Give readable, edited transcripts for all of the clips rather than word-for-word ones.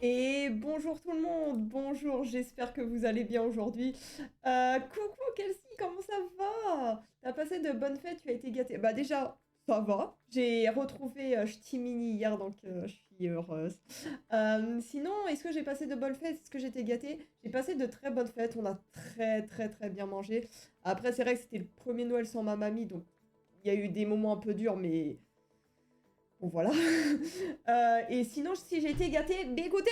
Et bonjour tout le monde, bonjour, j'espère que vous allez bien aujourd'hui. Coucou Kelsey, comment ça va? T'as passé de bonnes fêtes, tu as été gâtée? Bah déjà, ça va. J'ai retrouvé Ch'timini hier, donc je suis heureuse. Sinon, est-ce que j'ai passé de bonnes fêtes? Est-ce que j'étais gâtée? J'ai passé de très bonnes fêtes, on a très bien mangé. Après, c'est vrai que c'était le premier Noël sans ma mamie, donc il y a eu des moments un peu durs, mais bon voilà. Et sinon, si j'ai été gâtée, bah écoutez,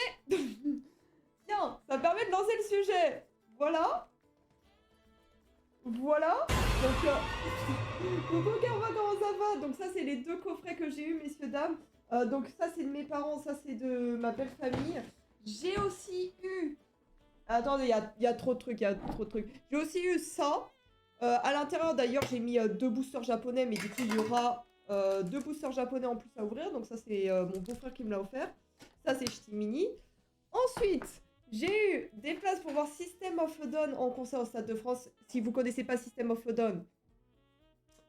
tiens, ça me permet de lancer le sujet. Voilà, voilà. Donc, coucou Carva, comment ça va? Donc ça, c'est les deux coffrets que j'ai eu, messieurs, dames. Donc ça, c'est de mes parents, ça, c'est de ma belle famille. J'ai aussi eu... Attendez, il y a trop de trucs, il y a trop de trucs. J'ai aussi eu ça. À l'intérieur, d'ailleurs, j'ai mis deux boosters japonais, mais du coup, il y aura deux boosters japonais en plus à ouvrir. Donc ça, c'est mon beau-frère qui me l'a offert. Ça, c'est Ch'timini. Ensuite, j'ai eu des places pour voir System of a Down en concert au Stade de France. Si vous connaissez pas System of a Down,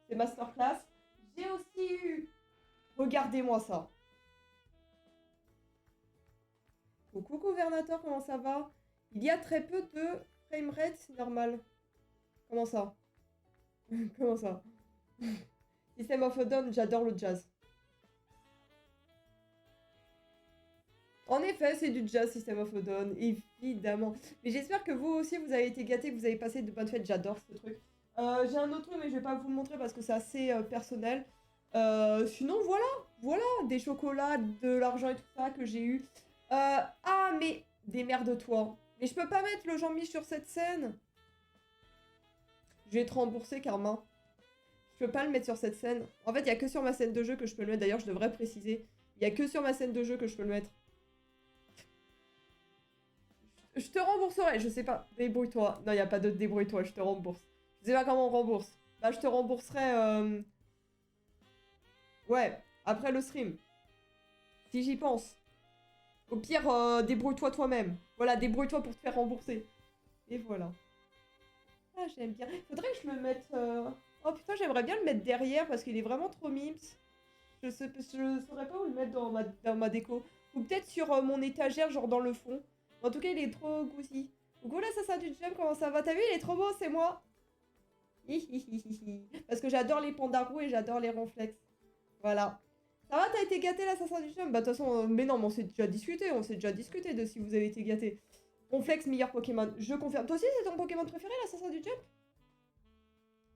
c'est masterclass. J'ai aussi eu... Regardez-moi ça. Coucou gouvernateur, comment ça va? Il y a très peu de framerate normal. Comment ça? Comment ça? System of a Down, j'adore le jazz. En effet, c'est du jazz, System of a Down, évidemment. Mais j'espère que vous aussi, vous avez été gâtés, que vous avez passé de bonnes fêtes. J'adore ce truc. J'ai un autre truc, mais je vais pas vous le montrer parce que c'est assez personnel. Sinon, voilà, des chocolats, de l'argent et tout ça que j'ai eu. Ah, mais démerde-toi. Mais je peux pas mettre le Jean-Mi sur cette scène. Je vais te rembourser, Karma. Je peux pas le mettre sur cette scène. En fait, il y a que sur ma scène de jeu que je peux le mettre. D'ailleurs, je devrais préciser. Il y a que sur ma scène de jeu que je peux le mettre. Je te rembourserai, je sais pas. Débrouille-toi. Non, il a pas de débrouille-toi, je te rembourse. Je sais pas comment on rembourse. Bah, je te rembourserai... Ouais, après le stream. Si j'y pense. Au pire, débrouille-toi toi-même. Voilà, débrouille-toi pour te faire rembourser. Et voilà. Ah, j'aime bien. Faudrait que je le mette... Oh putain, j'aimerais bien le mettre derrière parce qu'il est vraiment trop mimes. Je saurais pas où le mettre dans ma déco. Ou peut-être sur mon étagère, genre dans le fond. En tout cas, il est trop goussi. Coucou l'assassin du jump, comment ça va? T'as vu, il est trop beau, c'est moi. Parce que j'adore les pandarous et j'adore les ronflex. Voilà. Ça va, t'as été gâté l'assassin du jump? Bah de toute façon, mais non, mais on s'est déjà discuté de si vous avez été gâté. Ronflex, meilleur Pokémon, je confirme. Toi aussi, c'est ton Pokémon préféré, l'assassin du jump?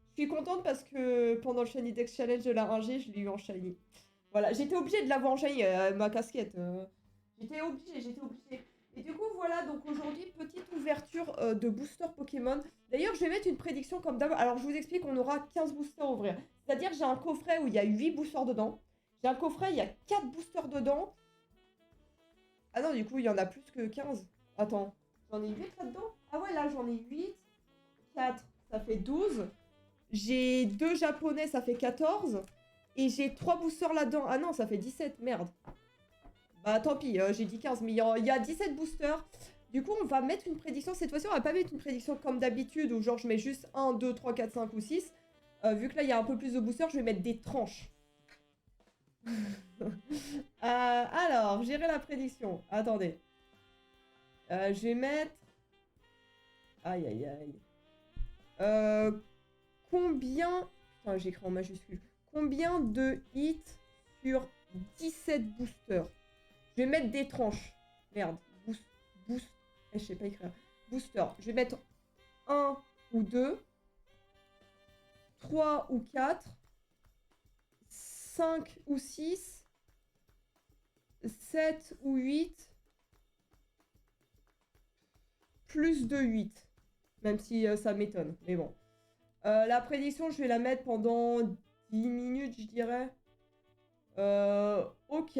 Je suis contente parce que pendant le Shiny Dex Challenge de la 1G, je l'ai eu en Shiny. Voilà, j'étais obligée de l'avoir en Shiny, ma casquette. J'étais obligée. Et du coup, voilà, donc aujourd'hui, petite ouverture de booster Pokémon. D'ailleurs, je vais mettre une prédiction comme d'hab. Alors, je vous explique, on aura 15 boosters à ouvrir. C'est-à-dire, j'ai un coffret où il y a 8 boosters dedans. J'ai un coffret, il y a 4 boosters dedans. Ah non, du coup, il y en a plus que 15. Attends, j'en ai 8 là-dedans? Ah ouais, là, j'en ai 8. 4, ça fait 12. J'ai 2 japonais, ça fait 14. Et j'ai 3 boosters là-dedans. Ah non, ça fait 17, merde. Bah tant pis, j'ai dit 15, mais il y a 17 boosters. Du coup, on va mettre une prédiction. Cette fois-ci, on va pas mettre une prédiction comme d'habitude, où genre je mets juste 1, 2, 3, 4, 5 ou 6. Vu que là, il y a un peu plus de boosters, je vais mettre des tranches. Alors, gérer la prédiction. Attendez. Je vais mettre... Aïe, aïe, aïe. Combien... Putain, j'écris en majuscule. Combien de hits sur 17 boosters? Je vais mettre des tranches. Merde. Boost. Je sais pas écrire. Booster. Je vais mettre 1 ou 2, 3 ou 4, 5 ou 6, 7 ou 8, plus de 8. Même si ça m'étonne. Mais bon. La prédiction, je vais la mettre pendant 10 minutes, je dirais. Ok.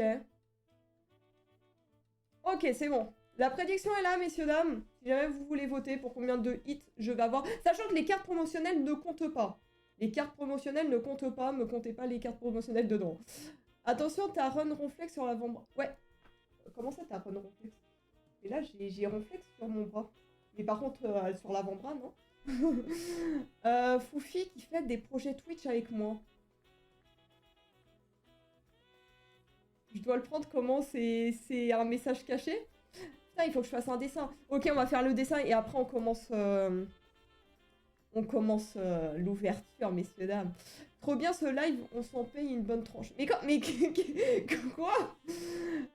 Ok, c'est bon. La prédiction est là, messieurs, dames. Si jamais vous voulez voter pour combien de hits je vais avoir. Sachant que les cartes promotionnelles ne comptent pas. Les cartes promotionnelles ne comptent pas. Me comptez pas les cartes promotionnelles dedans. Attention, t'as Run Ronflex sur l'avant-bras. Ouais. Comment ça, t'as Run Ronflex? Et là, j'ai Ronflex sur mon bras. Mais par contre, sur l'avant-bras, non. Foufi qui fait des projets Twitch avec moi. Je dois le prendre comment? C'est un message caché? Putain, il faut que je fasse un dessin. Ok, on va faire le dessin et après on commence... l'ouverture, messieurs, dames. Trop bien ce live, on s'en paye une bonne tranche. Mais quoi? Mais quoi?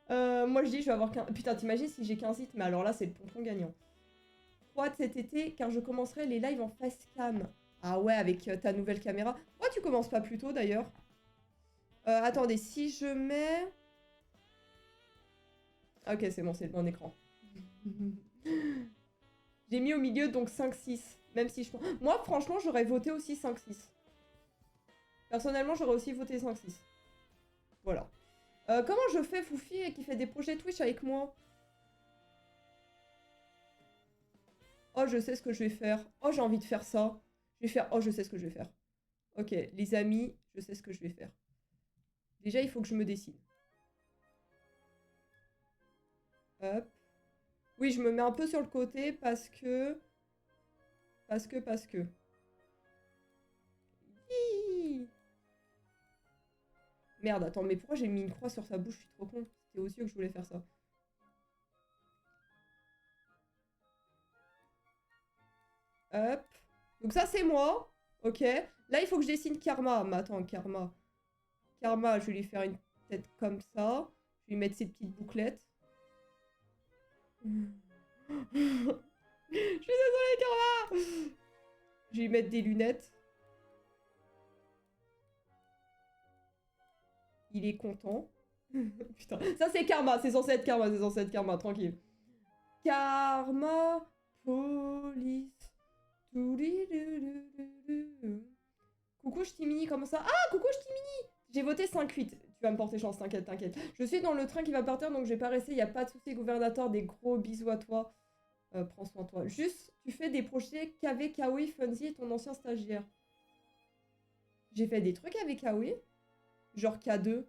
Moi je dis je vais avoir 15... Putain, t'imagines si j'ai 15 hits, mais alors là c'est le pompon gagnant. 3 de cet été, car je commencerai les lives en facecam. Ah ouais, avec ta nouvelle caméra. Pourquoi tu commences pas plus tôt d'ailleurs? Attendez, si je mets... Ok, c'est bon, c'est le bon écran. J'ai mis au milieu donc 5-6. Même si je... Moi, franchement, j'aurais voté aussi 5-6. Personnellement, j'aurais aussi voté 5-6. Voilà. Comment je fais, Foufi, qui fait des projets Twitch avec moi? Oh, je sais ce que je vais faire. Oh, j'ai envie de faire ça. Je vais faire... Oh, je sais ce que je vais faire. Ok, les amis, je sais ce que je vais faire. Déjà, il faut que je me dessine. Hop. Oui, je me mets un peu sur le côté parce que... Parce que... Hi. Merde, attends, mais pourquoi j'ai mis une croix sur sa bouche? Je suis trop con. C'était aux yeux que je voulais faire ça. Hop. Donc ça, c'est moi. Ok. Là, il faut que je dessine Karma. Mais attends, Karma. Karma, je vais lui faire une tête comme ça. Je vais lui mettre ses petites bouclettes. Je suis désolée, Karma. Je vais lui mettre des lunettes. Il est content. Putain, ça c'est Karma, c'est censé être Karma, c'est censé être Karma, tranquille. Karma, police. Coucou Ch'timini, comment ça? Ah, coucou Ch'timini. J'ai voté 5-8. Tu vas me porter chance, t'inquiète, t'inquiète. Je suis dans le train qui va partir, donc je vais pas rester. Y a pas de souci, gouvernateur. Des gros bisous à toi. Prends soin de toi. Juste, tu fais des projets qu'avec Kawi, Funzy et ton ancien stagiaire. J'ai fait des trucs avec Kawi. Genre K2.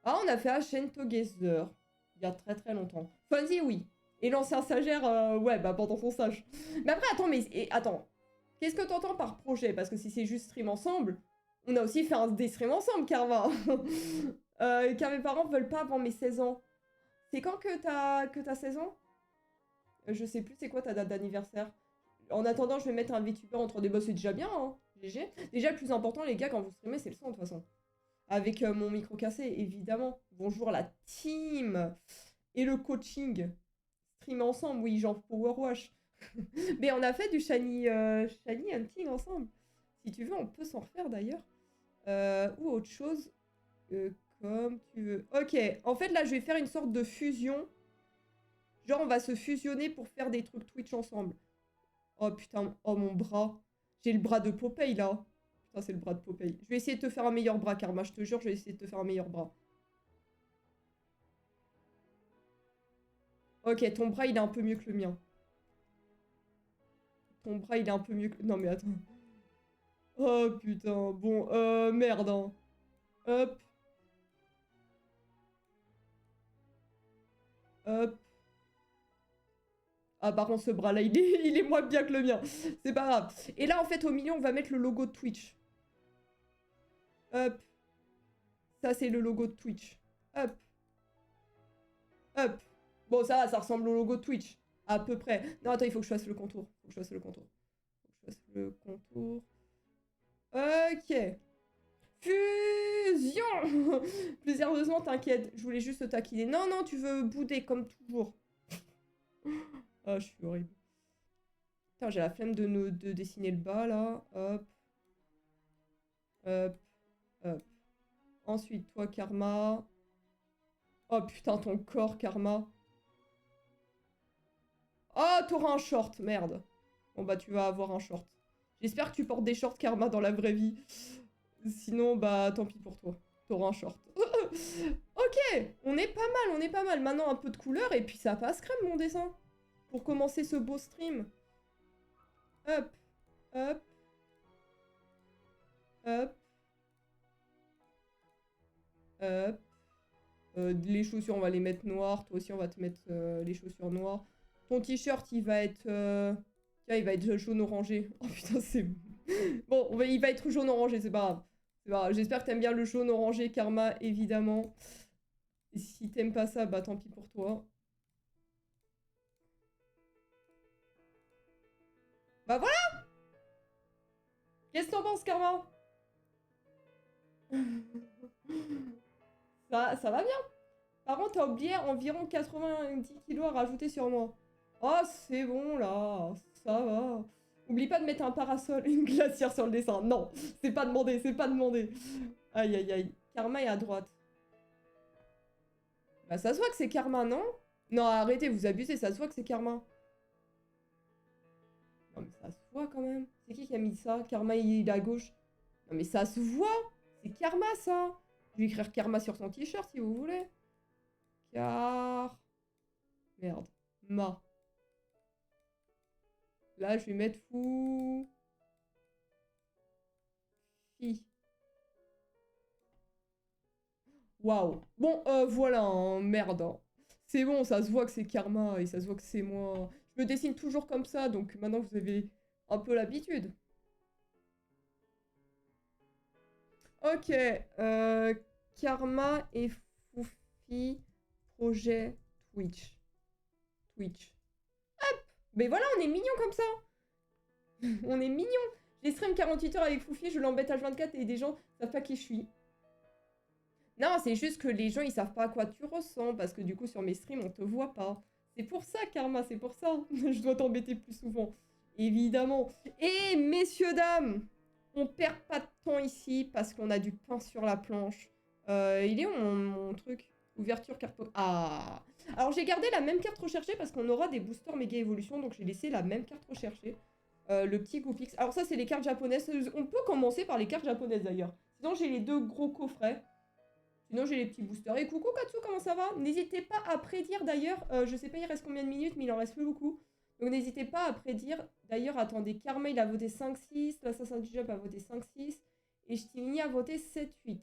Ah, on a fait Ashen Together. Il y a très très longtemps. Funzy, oui. Et l'ancien stagiaire, ouais, bah pendant son stage. Mais après, attends, attends. Qu'est-ce que t'entends par projet? Parce que si c'est juste stream ensemble, on a aussi fait des streams ensemble, Karma. Car mes parents veulent pas avant mes 16 ans. C'est quand que t'as 16 ans? Je sais plus c'est quoi ta date d'anniversaire. En attendant, je vais mettre un VTuber entre des boss, c'est déjà bien, hein. GG. Déjà, le plus important, les gars, quand vous streamez, c'est le son, de toute façon. Avec mon micro cassé, évidemment. Bonjour la team. Et le coaching. Stream ensemble, oui, genre Powerwash. Mais on a fait du shiny hunting ensemble. Si tu veux, on peut s'en refaire d'ailleurs. Ou autre chose. Comme tu veux. Ok, en fait là, je vais faire une sorte de fusion. Genre, on va se fusionner pour faire des trucs Twitch ensemble. Oh putain, oh mon bras. J'ai le bras de Popeye là. Putain, c'est le bras de Popeye. Je vais essayer de te faire un meilleur bras, Karma. Je te jure, je vais essayer de te faire un meilleur bras. Ok, ton bras, il est un peu mieux que le mien. Ton bras, il est un peu mieux que... Non, mais attends. Oh, putain. Bon, merde, hein. Hop. Hop. Ah, par contre, ce bras-là, il est moins bien que le mien. C'est pas grave. Et là, en fait, au milieu, on va mettre le logo de Twitch. Hop. Ça, c'est le logo de Twitch. Hop. Hop. Bon, ça ressemble au logo de Twitch. À peu près. Non, attends, il faut que je fasse le contour. Faut que je fasse le contour. Faut que je fasse le contour. Ok. Fusion. Plus sérieusement, t'inquiète. Je voulais juste te taquiner. Non, non, tu veux bouder comme toujours. Ah, je suis horrible. Putain, j'ai la flemme de dessiner le bas, là. Hop. Hop. Hop. Ensuite, toi, Karma. Oh, putain, ton corps, Karma. Oh, t'auras un short. Merde. Bon, bah, tu vas avoir un short. J'espère que tu portes des shorts, Karma, dans la vraie vie. Sinon, bah, tant pis pour toi. T'auras un short. Ok, on est pas mal, on est pas mal. Maintenant, un peu de couleur, et puis ça passe crème, mon dessin. Pour commencer ce beau stream. Hop, hop, hop, hop. Les chaussures, on va les mettre noires. Toi aussi, on va te mettre les chaussures noires. Ton t-shirt, il va être... Tiens, il va être jaune-orangé. Oh putain, c'est... Bon, il va être jaune-orangé, c'est pas grave. C'est pas grave. J'espère que t'aimes bien le jaune-orangé, Karma, évidemment. Et si t'aimes pas ça, bah tant pis pour toi. Bah voilà. Qu'est-ce que t'en penses, Karma? Ça va bien. Par contre, t'as oublié environ 90 kilos à rajouter sur moi. Oh, c'est bon, là. Ça va. Oublie pas de mettre un parasol, une glacière sur le dessin. Non, c'est pas demandé, c'est pas demandé. Aïe, aïe, aïe. Karma est à droite. Bah, ça se voit que c'est Karma, non? Non, arrêtez, vous abusez, ça se voit que c'est Karma. Non, mais ça se voit quand même. C'est qui a mis ça? Karma, il est à gauche. Non, mais ça se voit. C'est Karma, ça. Je vais écrire Karma sur son t-shirt, si vous voulez. Car... Merde. Ma. Là, je vais mettre fou... Fi. Waouh. Bon, voilà, hein, merde. Hein. C'est bon, ça se voit que c'est Karma et ça se voit que c'est moi. Je me dessine toujours comme ça, donc maintenant vous avez un peu l'habitude. Ok. Karma et Foufi, projet Twitch. Twitch. Hop. Mais voilà, on est mignon comme ça. On est mignon. J'ai stream 48 heures avec Foufi, je l'embête H24 et des gens savent pas qui je suis. Non, c'est juste que les gens, ils savent pas à quoi tu ressens, parce que du coup, sur mes streams, on te voit pas. C'est pour ça, Karma, c'est pour ça. Je dois t'embêter plus souvent. Évidemment. Et messieurs, dames, on perd pas de temps ici, parce qu'on a du pain sur la planche. Il est où mon truc? Ouverture carte... Ah. Alors, j'ai gardé la même carte recherchée, parce qu'on aura des boosters méga évolution, donc j'ai laissé la même carte recherchée. Le petit Goopix. Alors ça, c'est les cartes japonaises. On peut commencer par les cartes japonaises, d'ailleurs. Sinon, j'ai les deux gros coffrets. Sinon, j'ai les petits boosters. Et coucou Katsu, comment ça va? N'hésitez pas à prédire d'ailleurs. Je sais pas, il reste combien de minutes, mais il en reste plus beaucoup. Donc, n'hésitez pas à prédire. D'ailleurs, attendez, Karma, il a voté 5-6. L'Assassin du Job a voté 5-6. Et Stimini a voté 7-8.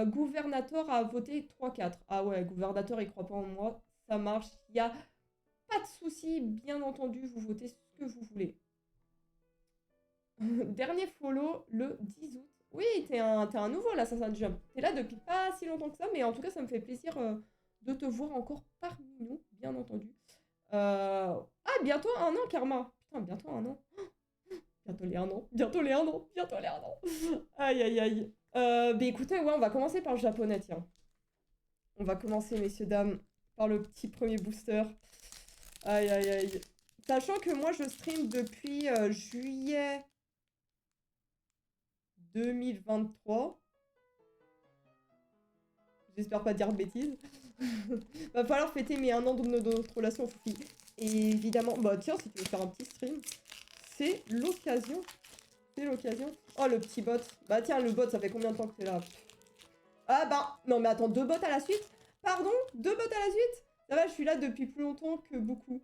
Gouvernator a voté 3-4. Ah ouais, Gouvernator, il croit pas en moi. Ça marche. Il n'y a pas de souci. Bien entendu, vous votez ce que vous voulez. Dernier follow le 10 août. Oui, t'es un nouveau, l'Assassin du Job. T'es là depuis pas si longtemps que ça, mais en tout cas, ça me fait plaisir de te voir encore parmi nous, bien entendu. Ah, bientôt un an, Karma. Putain, bientôt un an. Bientôt les un an. Bientôt les un an. Bientôt les un an. Aïe, aïe, aïe. Bah écoutez, ouais, on va commencer par le japonais, tiens. On va commencer, messieurs, dames, par le petit premier booster. Aïe, aïe, aïe. Sachant que moi, je stream depuis juillet 2023. J'espère pas dire de bêtises. Va falloir fêter mes 1 an de notre relation, Foufi. Et évidemment, bah tiens, si tu veux faire un petit stream, c'est l'occasion. C'est l'occasion. Oh, le petit bot. Bah tiens, le bot, ça fait combien de temps que t'es là? Ah bah, non mais attends, 2 bots à la suite? Pardon? 2 bots à la suite? Ça va, je suis là depuis plus longtemps que beaucoup.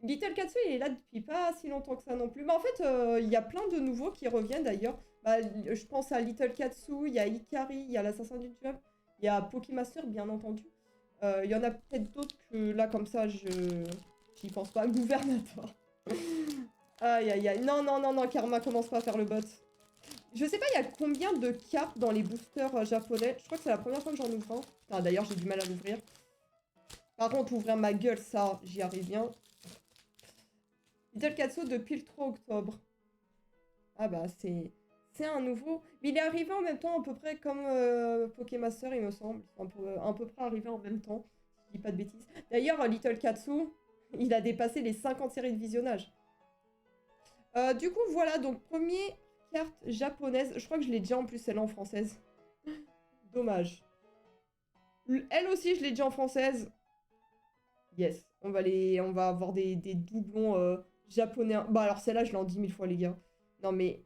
Little Katsu, il est là depuis pas si longtemps que ça non plus. Bah en fait, il y a plein de nouveaux qui reviennent d'ailleurs. Bah, je pense à Little Katsu, il y a Ikari, il y a l'Assassin du Job, il y a Pokémaster, bien entendu. Il y en a peut-être d'autres que là, comme ça, j'y pense pas. Gouvernateur. Aïe, aïe, aïe. Non, non, non, non, Karma, commence pas à faire le bot. Je sais pas, il y a combien de cartes dans les boosters japonais. Je crois que c'est la première fois que j'en ouvre un. Enfin, d'ailleurs, j'ai du mal à l'ouvrir. Par contre, ouvrir ma gueule, ça, j'y arrive bien. Little Katsu depuis le 3 octobre. Ah bah, c'est un nouveau. Mais il est arrivé en même temps, à peu près comme Pokémaster, il me semble. Ils sont à peu près arrivés en même temps, si je dis pas de bêtises. D'ailleurs, Little Katsu, il a dépassé les 50 séries de visionnage. Du coup, voilà, donc premier carte japonaise. Je crois que je l'ai déjà en plus, celle-là en française. Dommage. Elle aussi, je l'ai déjà en française. Yes, on va avoir des doublons japonais. Bah alors celle-là, je l'ai en 10 000 fois, les gars. Non mais...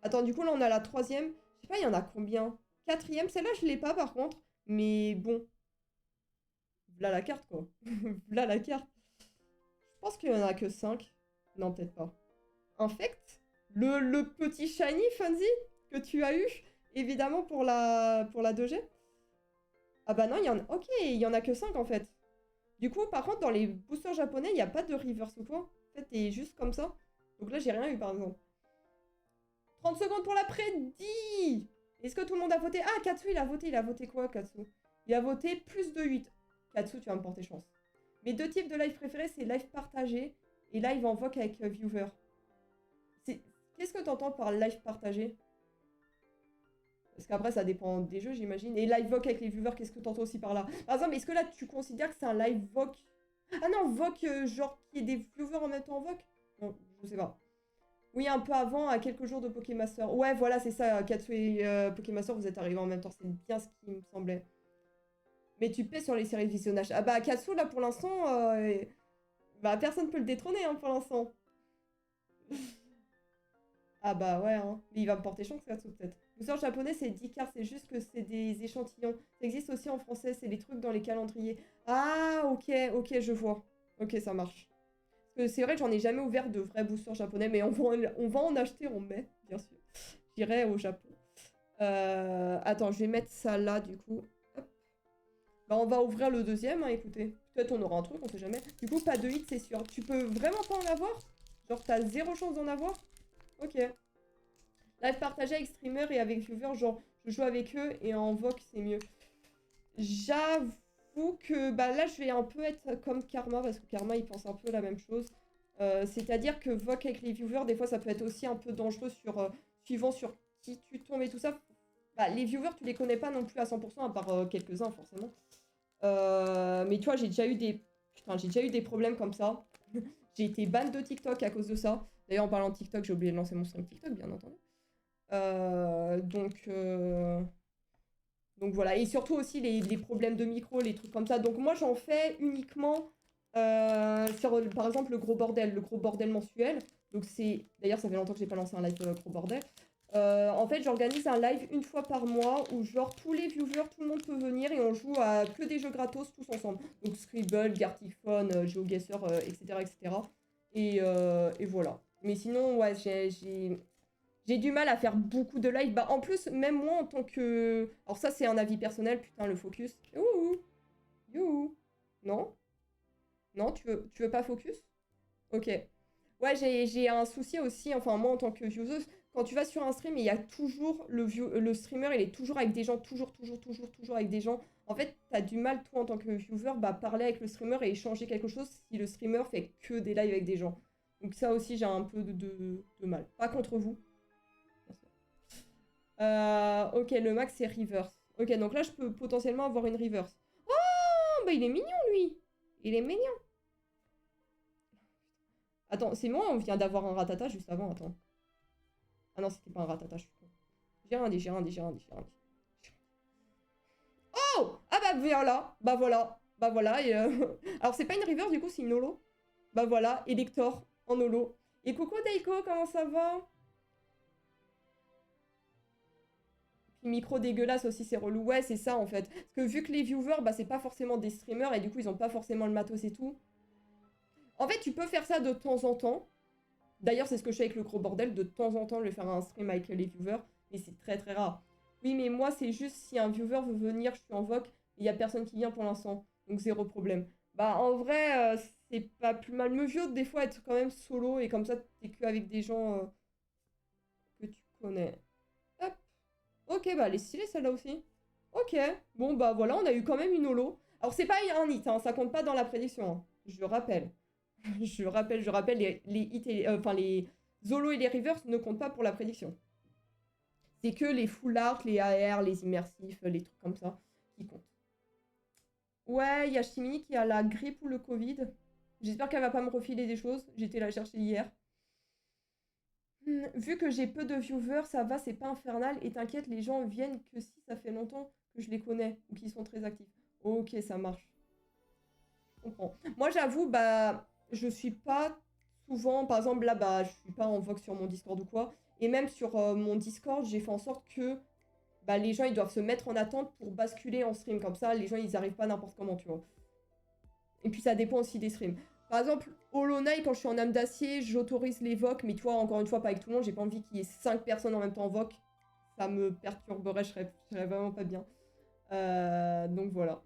Attends, du coup, là, on a la 3e. Je sais pas, il y en a combien? 4e, celle-là, je l'ai pas, par contre. Mais bon. Là, la carte, quoi. Là, la carte. Je pense qu'il y en a que 5. Non, peut-être pas. Infect. Le petit shiny, Funzy, que tu as eu, évidemment, pour la 2G. Ah bah non, il y en a... Ok, il y en a que 5, en fait. Du coup, par contre, dans les boosters japonais, il n'y a pas de reverse ou quoi. En fait, t'es juste comme ça. Donc là, j'ai rien eu, par exemple. 30 secondes pour la prédit. Est-ce que tout le monde a voté? Ah, Katsu, il a voté quoi, Katsu? Il a voté plus de 8. Katsu, tu vas me porter chance. Mes deux types de live préférés, c'est live partagé et live en voc avec viewer. Qu'est-ce que t'entends par live partagé? Parce qu'après, ça dépend des jeux, j'imagine. Et live voc avec les viewers, qu'est-ce que t'entends aussi par là? Par exemple, est-ce que là, tu considères que c'est un live voc? Ah non, voc, genre, qu'il y ait des viewers en même temps en voc? Non, je sais pas. Oui, un peu avant, à quelques jours de Pokémaster. Ouais, voilà, c'est ça, Katsu et Pokémaster, vous êtes arrivés en même temps. C'est bien ce qui me semblait. Mais tu paies sur les séries de visionnage. Ah bah, Katsu, là, pour l'instant, bah, personne peut le détrôner, hein, pour l'instant. Ah bah ouais, hein. Mais il va me porter chance, Katsu, peut-être. Booster japonais, c'est 10 cartes, c'est juste que c'est des échantillons. Ça existe aussi en français, c'est les trucs dans les calendriers. Ah, ok, ok, je vois. Ok, ça marche. Parce que c'est vrai que j'en ai jamais ouvert de vrais boosters japonais, mais on va en acheter en mai, bien sûr. J'irai au Japon. Attends, je vais mettre ça là, du coup. Hop. Bah, on va ouvrir le deuxième, hein, écoutez. Peut-être on aura un truc, on sait jamais. Du coup, pas de hit, c'est sûr. Tu peux vraiment pas en avoir? Genre, t'as zéro chance d'en avoir? Ok. Live partagé avec streamer et avec viewer, genre, je joue avec eux et en voc, c'est mieux. J'avoue que bah, là, je vais un peu être comme Karma, parce que Karma, il pense un peu la même chose. C'est-à-dire que voc avec les viewers, des fois, ça peut être aussi un peu dangereux suivant sur qui tu tombes et tout ça. Bah, les viewers, tu les connais pas non plus à 100%, à part quelques-uns, forcément. Mais tu vois, j'ai déjà eu des... Putain, j'ai déjà eu des problèmes comme ça. J'ai été ban de TikTok à cause de ça. D'ailleurs, en parlant de TikTok, j'ai oublié de lancer mon stream TikTok, bien entendu. Donc voilà, et surtout aussi les problèmes de micro, les trucs comme ça. Donc moi j'en fais uniquement sur par exemple le gros bordel mensuel. Donc c'est, d'ailleurs ça fait longtemps que j'ai pas lancé un live gros bordel. En fait j'organise un live une fois par mois où genre tous les viewers, tout le monde peut venir et on joue à que des jeux gratos tous ensemble. Donc Scribble, Gartiphone, GeoGuessr, etc. etc. Et voilà. Mais sinon ouais j'ai du mal à faire beaucoup de live. Bah, en plus, même moi, en tant que... Alors ça, c'est un avis personnel. Putain, le focus. Youhou. Youhou. Non? Non, tu veux pas focus? Ok. Ouais, j'ai un souci aussi. Enfin, moi, en tant que viewer, quand tu vas sur un stream, il y a toujours... Le streamer, il est toujours avec des gens. Toujours avec des gens. En fait, t'as du mal, toi, en tant que viewer, bah, parler avec le streamer et échanger quelque chose si le streamer fait que des lives avec des gens. Donc ça aussi, j'ai un peu de mal. Pas contre vous. Ok, le max c'est reverse. Ok, donc là je peux potentiellement avoir une reverse. Oh, bah il est mignon lui. Il est mignon. Attends, c'est moi, on vient d'avoir un ratata juste avant, attends. Ah non, c'était pas un ratata, je suis con. J'ai rien dit, j'ai rien dit, j'ai rien dit, j'ai rien dit. Oh! Ah bah voilà, bah voilà, bah voilà. Et alors c'est pas une reverse du coup, c'est une holo. Bah voilà, Elector en holo. Et coucou Daiko, comment ça va? Micro dégueulasse aussi, c'est relou. Ouais, c'est ça en fait. Parce que vu que les viewers, bah, c'est pas forcément des streamers et du coup, ils ont pas forcément le matos et tout. En fait, tu peux faire ça de temps en temps. D'ailleurs, c'est ce que je fais avec le gros bordel. De temps en temps, je vais faire un stream avec les viewers. Mais c'est très très rare. Oui, mais moi, c'est juste si un viewer veut venir, je suis en voc. Il y a personne qui vient pour l'instant. Donc, zéro problème. Bah, en vrai, c'est pas plus mal. Me vieux, des fois, être quand même solo. Et comme ça, t'es que avec des gens que tu connais. Hop. Ok, bah, elle est stylée celle-là aussi. Ok. Bon, bah voilà, on a eu quand même une holo. Alors, c'est pas un hit, hein, ça compte pas dans la prédiction. Hein. Je rappelle. Je rappelle, les hits et, enfin, les Zolo et les Rivers ne comptent pas pour la prédiction. C'est que les full art, les AR, les immersifs, les trucs comme ça qui comptent. Ouais, il y a Chimini qui a la grippe ou le Covid. J'espère qu'elle va pas me refiler des choses. J'étais la chercher hier. Vu que j'ai peu de viewers, ça va, c'est pas infernal. Et t'inquiète, les gens viennent que si ça fait longtemps que je les connais ou qu'ils sont très actifs. Ok, ça marche. Je comprends. Moi, j'avoue, bah, je suis pas souvent, par exemple, là, bah, je suis pas en vogue sur mon Discord ou quoi. Et même sur mon Discord, j'ai fait en sorte que bah, les gens, ils doivent se mettre en attente pour basculer en stream. Comme ça, les gens, ils arrivent pas n'importe comment, tu vois. Et puis, ça dépend aussi des streams. Par exemple, Hollow Knight, quand je suis en âme d'acier, j'autorise les vocs. Mais tu vois, encore une fois, pas avec tout le monde. J'ai pas envie qu'il y ait 5 personnes en même temps en voc. Ça me perturberait, je serais vraiment pas bien. Donc voilà.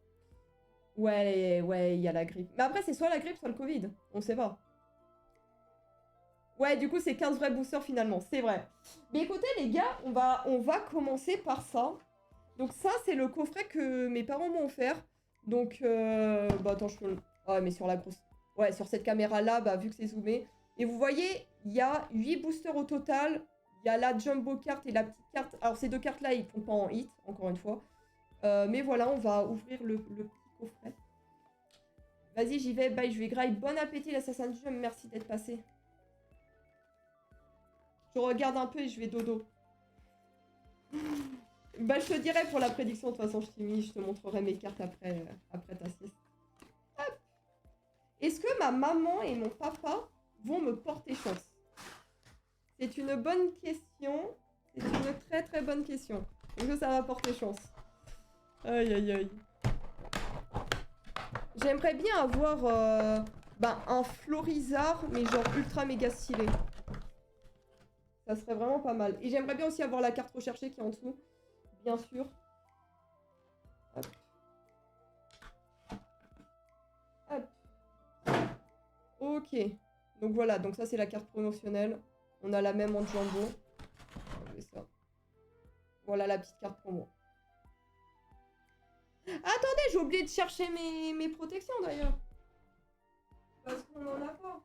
Ouais, ouais, il y a la grippe. Mais après, c'est soit la grippe, soit le Covid. On sait pas. Ouais, du coup, c'est 15 vrais boosters finalement, c'est vrai. Mais écoutez, les gars, on va commencer par ça. Donc ça, c'est le coffret que mes parents m'ont offert. Donc, bah attends, je peux... Ouais, mais sur la grosse... Ouais, sur cette caméra-là, bah vu que c'est zoomé. Et vous voyez, il y a 8 boosters au total. Il y a la jumbo carte et la petite carte. Alors ces deux cartes-là, ils ne font pas en hit, encore une fois. Mais voilà, on va ouvrir le petit coffret. Vas-y, j'y vais. Bye, je vais graille. Bon appétit, l'assassin du jeu. Merci d'être passé. Je regarde un peu et je vais dodo. Bah, je te dirai pour la prédiction. De toute façon, je t'ai mis. Je te montrerai mes cartes après, après ta sieste. Est-ce que ma maman et mon papa vont me porter chance? C'est une bonne question. C'est une très très bonne question. Est-ce que ça va porter chance? Aïe aïe aïe. J'aimerais bien avoir un Florizard, mais genre ultra méga stylé. Ça serait vraiment pas mal. Et j'aimerais bien aussi avoir la carte recherchée qui est en dessous. Bien sûr. Hop. Hop. Ok. Donc voilà, donc ça c'est la carte promotionnelle. On a la même en jumbo. Ça. Voilà la petite carte promo. Attendez, j'ai oublié de chercher mes protections d'ailleurs. Parce qu'on n'en a pas.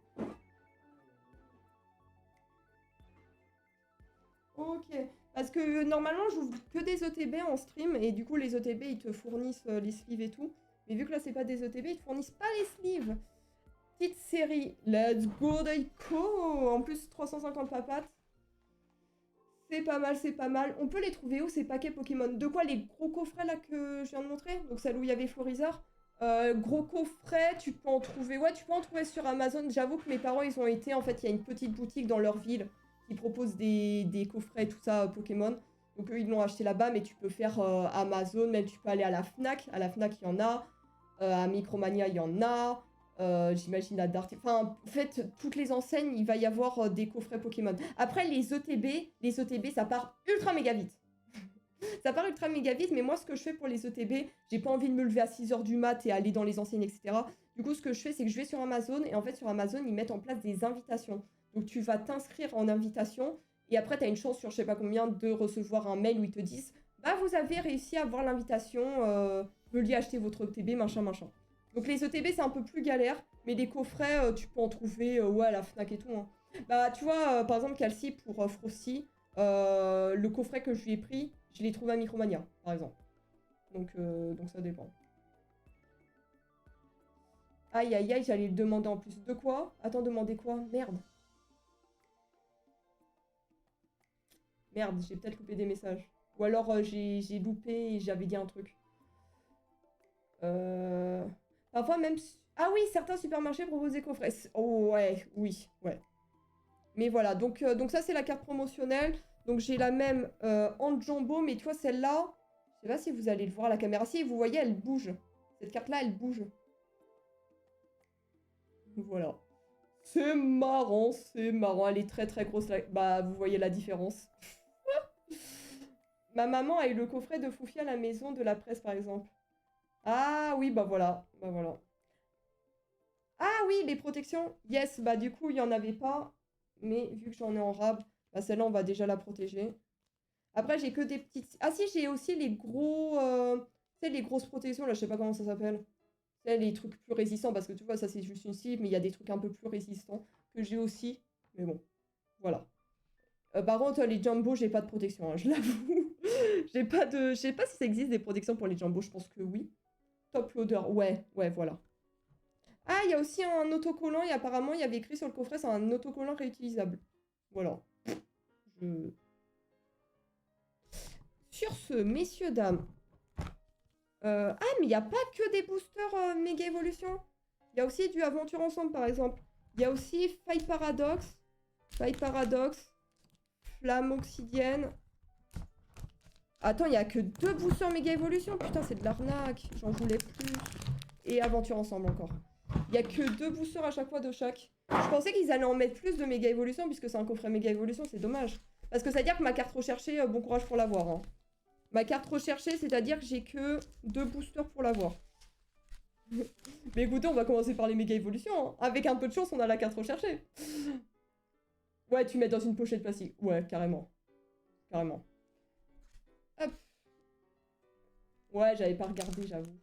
Ok. Parce que normalement, j'ouvre que des ETB en stream. Et du coup, les ETB, ils te fournissent les sleeves et tout. Mais vu que là, c'est pas des ETB, ils te fournissent pas les sleeves. Petite série. Let's go, Daiko. En plus, 350 papates. C'est pas mal, c'est pas mal. On peut les trouver où ces paquets Pokémon? De quoi? Les gros coffrets là que je viens de montrer? Donc celle où il y avait Florizard. Gros coffret, tu peux en trouver. Ouais, tu peux en trouver sur Amazon. J'avoue que mes parents, ils ont été. En fait, il y a une petite boutique dans leur ville qui propose des coffrets, tout ça, Pokémon. Donc eux, ils l'ont acheté là-bas, mais tu peux faire Amazon. Même tu peux aller à la Fnac. À la Fnac, il y en a. À Micromania, il y en a. J'imagine à Darty. Enfin, en fait, toutes les enseignes, il va y avoir des coffrets Pokémon. Après, les ETB, ça part ultra méga vite. Ça part ultra méga vite, mais moi, ce que je fais pour les ETB, j'ai pas envie de me lever à 6 h du mat et aller dans les enseignes, etc. Du coup, ce que je fais, c'est que je vais sur Amazon, et en fait, sur Amazon, ils mettent en place des invitations. Donc, tu vas t'inscrire en invitation, et après, tu as une chance sur je sais pas combien de recevoir un mail où ils te disent « Bah, vous avez réussi à avoir l'invitation, veuillez acheter votre ETB, machin, machin. » Donc les ETB, c'est un peu plus galère, mais les coffrets, tu peux en trouver ouais, à la Fnac et tout. Hein. Bah, tu vois, par exemple, Calci pour Frosty, le coffret que je lui ai pris, je l'ai trouvé à Micromania, par exemple. Donc ça dépend. Aïe, aïe, aïe, j'allais le demander en plus. De quoi? Attends, demander quoi? Merde. Merde, j'ai peut-être loupé des messages. Ou alors j'ai loupé et j'avais dit un truc. Parfois même... Ah oui, certains supermarchés proposent des coffrets. Oh ouais, oui, ouais. Mais voilà, donc ça c'est la carte promotionnelle. Donc j'ai la même en jumbo, mais tu vois celle-là, je sais pas si vous allez le voir à la caméra. Si vous voyez, elle bouge. Cette carte-là, elle bouge. Voilà. C'est marrant, c'est marrant. Elle est très très grosse. Bah, vous voyez la différence. Ma maman a eu le coffret de Foufi à la maison de la presse, par exemple. Ah oui, bah voilà. Bah voilà. Ah oui, les protections. Yes, bah du coup, il n'y en avait pas. Mais vu que j'en ai en rab, bah celle-là, on va déjà la protéger. Après, j'ai que des petites... Ah si, j'ai aussi les gros... Tu sais, les grosses protections, là, je sais pas comment ça s'appelle. Tu sais, les trucs plus résistants, parce que tu vois, ça, c'est juste une cible, mais il y a des trucs un peu plus résistants que j'ai aussi. Mais bon, voilà. Par contre, les jumbo, j'ai pas de protection, hein, je l'avoue. J'ai pas de... Je sais pas si ça existe des protections pour les jumbo, je pense que oui. Top loader, ouais, ouais, voilà. Ah, il y a aussi un autocollant, et apparemment, il y avait écrit sur le coffret, c'est un autocollant réutilisable. Voilà. Je... Sur ce, messieurs, dames... Ah, mais il n'y a pas que des boosters méga évolution. Il y a aussi du aventure ensemble, par exemple. Il y a aussi Fight Paradox, Flamme Obsidienne. Attends, il n'y a que 2 boosters méga évolution. Putain, c'est de l'arnaque. J'en voulais plus. Et aventure ensemble encore. Il n'y a que 2 boosters à chaque fois de chaque. Je pensais qu'ils allaient en mettre plus de méga évolution, puisque c'est un coffret méga évolution, c'est dommage. Parce que ça veut dire que ma carte recherchée, bon courage pour l'avoir. Hein. Ma carte recherchée, c'est-à-dire que j'ai que 2 boosters pour l'avoir. Mais écoutez, on va commencer par les méga évolutions. Hein. Avec un peu de chance, on a la carte recherchée. Ouais, tu mets dans une pochette plastique. Ouais, carrément. Carrément. Hop. Ouais, j'avais pas regardé, j'avoue.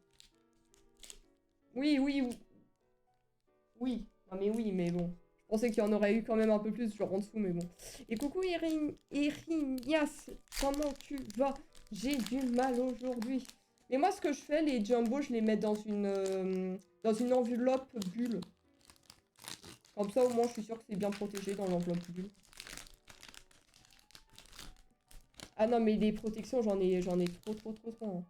Oui, oui, oui. Oui. Non mais oui, mais bon. Je pensais qu'il y en aurait eu quand même un peu plus, genre en dessous, mais bon. Et coucou Irinias, comment tu vas? J'ai du mal aujourd'hui. Mais moi, ce que je fais, les jumbo, je les mets dans une enveloppe bulle. Comme ça, au moins, je suis sûre que c'est bien protégé dans l'enveloppe bulle. Ah non, mais les protections, j'en ai trop. Hein.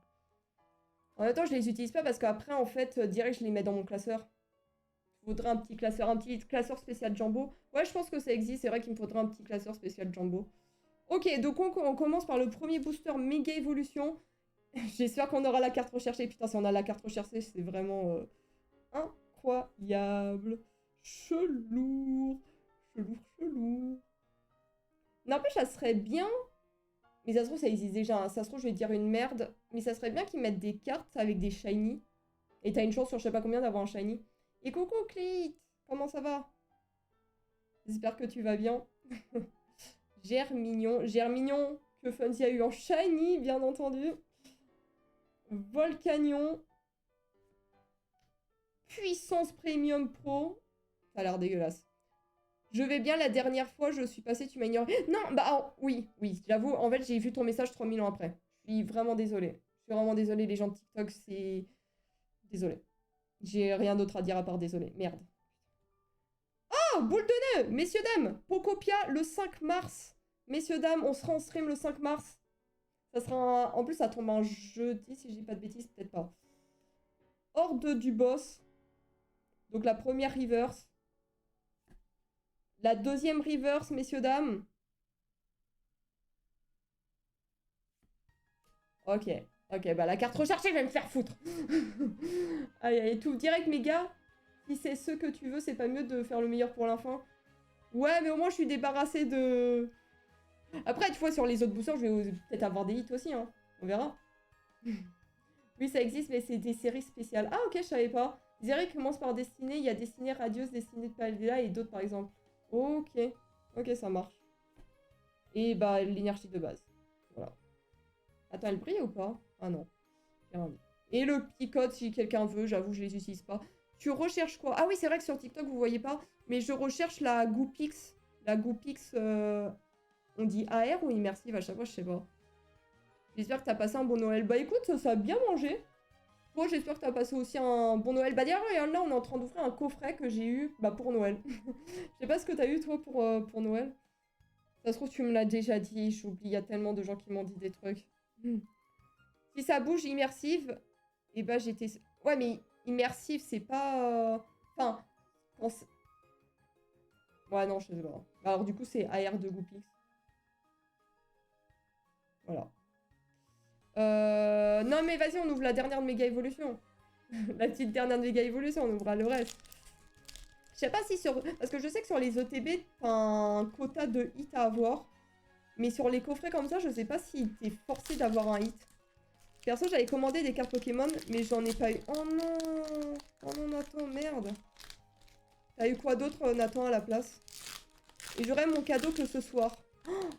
En même temps, je les utilise pas parce qu'après, en fait, direct, je les mets dans mon classeur. Il faudrait un petit classeur spécial Jumbo. Ouais, je pense que ça existe. C'est vrai qu'il me faudrait un petit classeur spécial Jumbo. Ok, donc on commence par le premier booster méga évolution. J'espère qu'on aura la carte recherchée. Putain, si on a la carte recherchée, c'est vraiment incroyable. Chelou. N'empêche, ça serait bien. Mais ça se trouve, ça existe déjà. Hein. Ça se trouve, je vais dire une merde. Mais ça serait bien qu'ils mettent des cartes avec des shiny. Et t'as une chance sur je sais pas combien d'avoir un shiny. Et coucou Clit, comment ça va? J'espère que tu vas bien. Germignon, que Funzy a eu en shiny, bien entendu. Volcanion. Puissance Premium Pro. Ça a l'air dégueulasse. Je vais bien, la dernière fois, je suis passée, tu m'as ignoré. Non, bah oui, j'avoue, en fait, j'ai vu ton message 3000 ans après. Je suis vraiment désolée. Je suis vraiment désolée, les gens de TikTok, c'est... Désolée. J'ai rien d'autre à dire à part désolé. Merde. Oh, boule de nœud, messieurs, dames. Pocopia le 5 mars. Messieurs, dames, on sera en stream le 5 mars. Ça sera En plus, ça tombe un jeudi, si je dis pas de bêtises, peut-être pas. Horde du boss. Donc la première reverse. La deuxième reverse, messieurs, dames. Ok. Ok, bah la carte recherchée, je vais me faire foutre. Allez, tout direct, mes gars. Si c'est ce que tu veux, c'est pas mieux de faire le meilleur pour la fin. Ouais, mais au moins, je suis débarrassée de... Après, tu vois, sur les autres boosters, je vais peut-être avoir des hits aussi, hein. On verra. Oui, ça existe, mais c'est des séries spéciales. Ah, ok, je savais pas. Zeri commence par Destinée. Il y a Destinée Radius, Destinée de Paldea et d'autres, par exemple. Ok. Ok, ça marche. Et bah, l'énergie de base. Voilà. Attends, elle brille ou pas? Ah non. Et le petit code, si quelqu'un veut, j'avoue, je les utilise pas. Tu recherches quoi? Ah oui, c'est vrai que sur TikTok, vous voyez pas. Mais je recherche la Goopix. La Goopix, on dit AR ou immersive à chaque fois, je sais pas. J'espère que t'as passé un bon Noël. Bah écoute, ça a bien mangé. Toi, j'espère que t'as passé aussi un bon Noël. Bah d'ailleurs, regarde, là, on est en train d'ouvrir un coffret que j'ai eu pour Noël. Je sais pas ce que t'as eu, toi, pour Noël. Ça se trouve, tu me l'as déjà dit. J'oublie, il y a tellement de gens qui m'ont dit des trucs. Si ça bouge immersive, et bah j'étais... Ouais, mais immersive, c'est pas... Enfin, ouais, non, je sais pas. Alors du coup, c'est AR de Goopix. Voilà. Non, mais vas-y, on ouvre la dernière méga évolution. La petite dernière méga évolution, on ouvrira le reste. Je sais pas si sur... Parce que je sais que sur les ETB, t'as un quota de hits à avoir. Mais sur les coffrets comme ça, je sais pas si t'es forcé d'avoir un hit. Perso, j'avais commandé des cartes Pokémon, mais j'en ai pas eu. Oh non! Oh non, Nathan, merde! T'as eu quoi d'autre, Nathan, à la place? Et j'aurai mon cadeau que ce soir. Oh,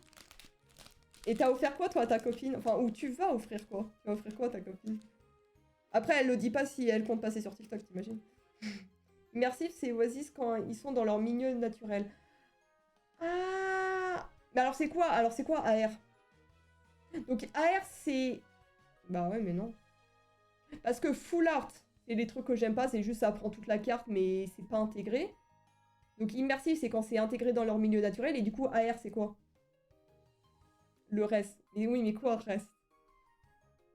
et t'as offert quoi, toi, à ta copine? Enfin, ou tu vas offrir quoi? Tu vas offrir quoi à ta copine? Après, elle le dit pas si elle compte passer sur TikTok, t'imagines? Immersif, c'est Oasis quand ils sont dans leur milieu naturel. Ah! Mais alors, c'est quoi? Alors, c'est quoi AR? Donc, AR, c'est... Bah ouais, mais non. Parce que Full Art, c'est les trucs que j'aime pas, c'est juste ça prend toute la carte, mais c'est pas intégré. Donc, immersif, c'est quand c'est intégré dans leur milieu naturel, et du coup, AR, c'est quoi? Le reste. Mais oui, mais quoi, reste?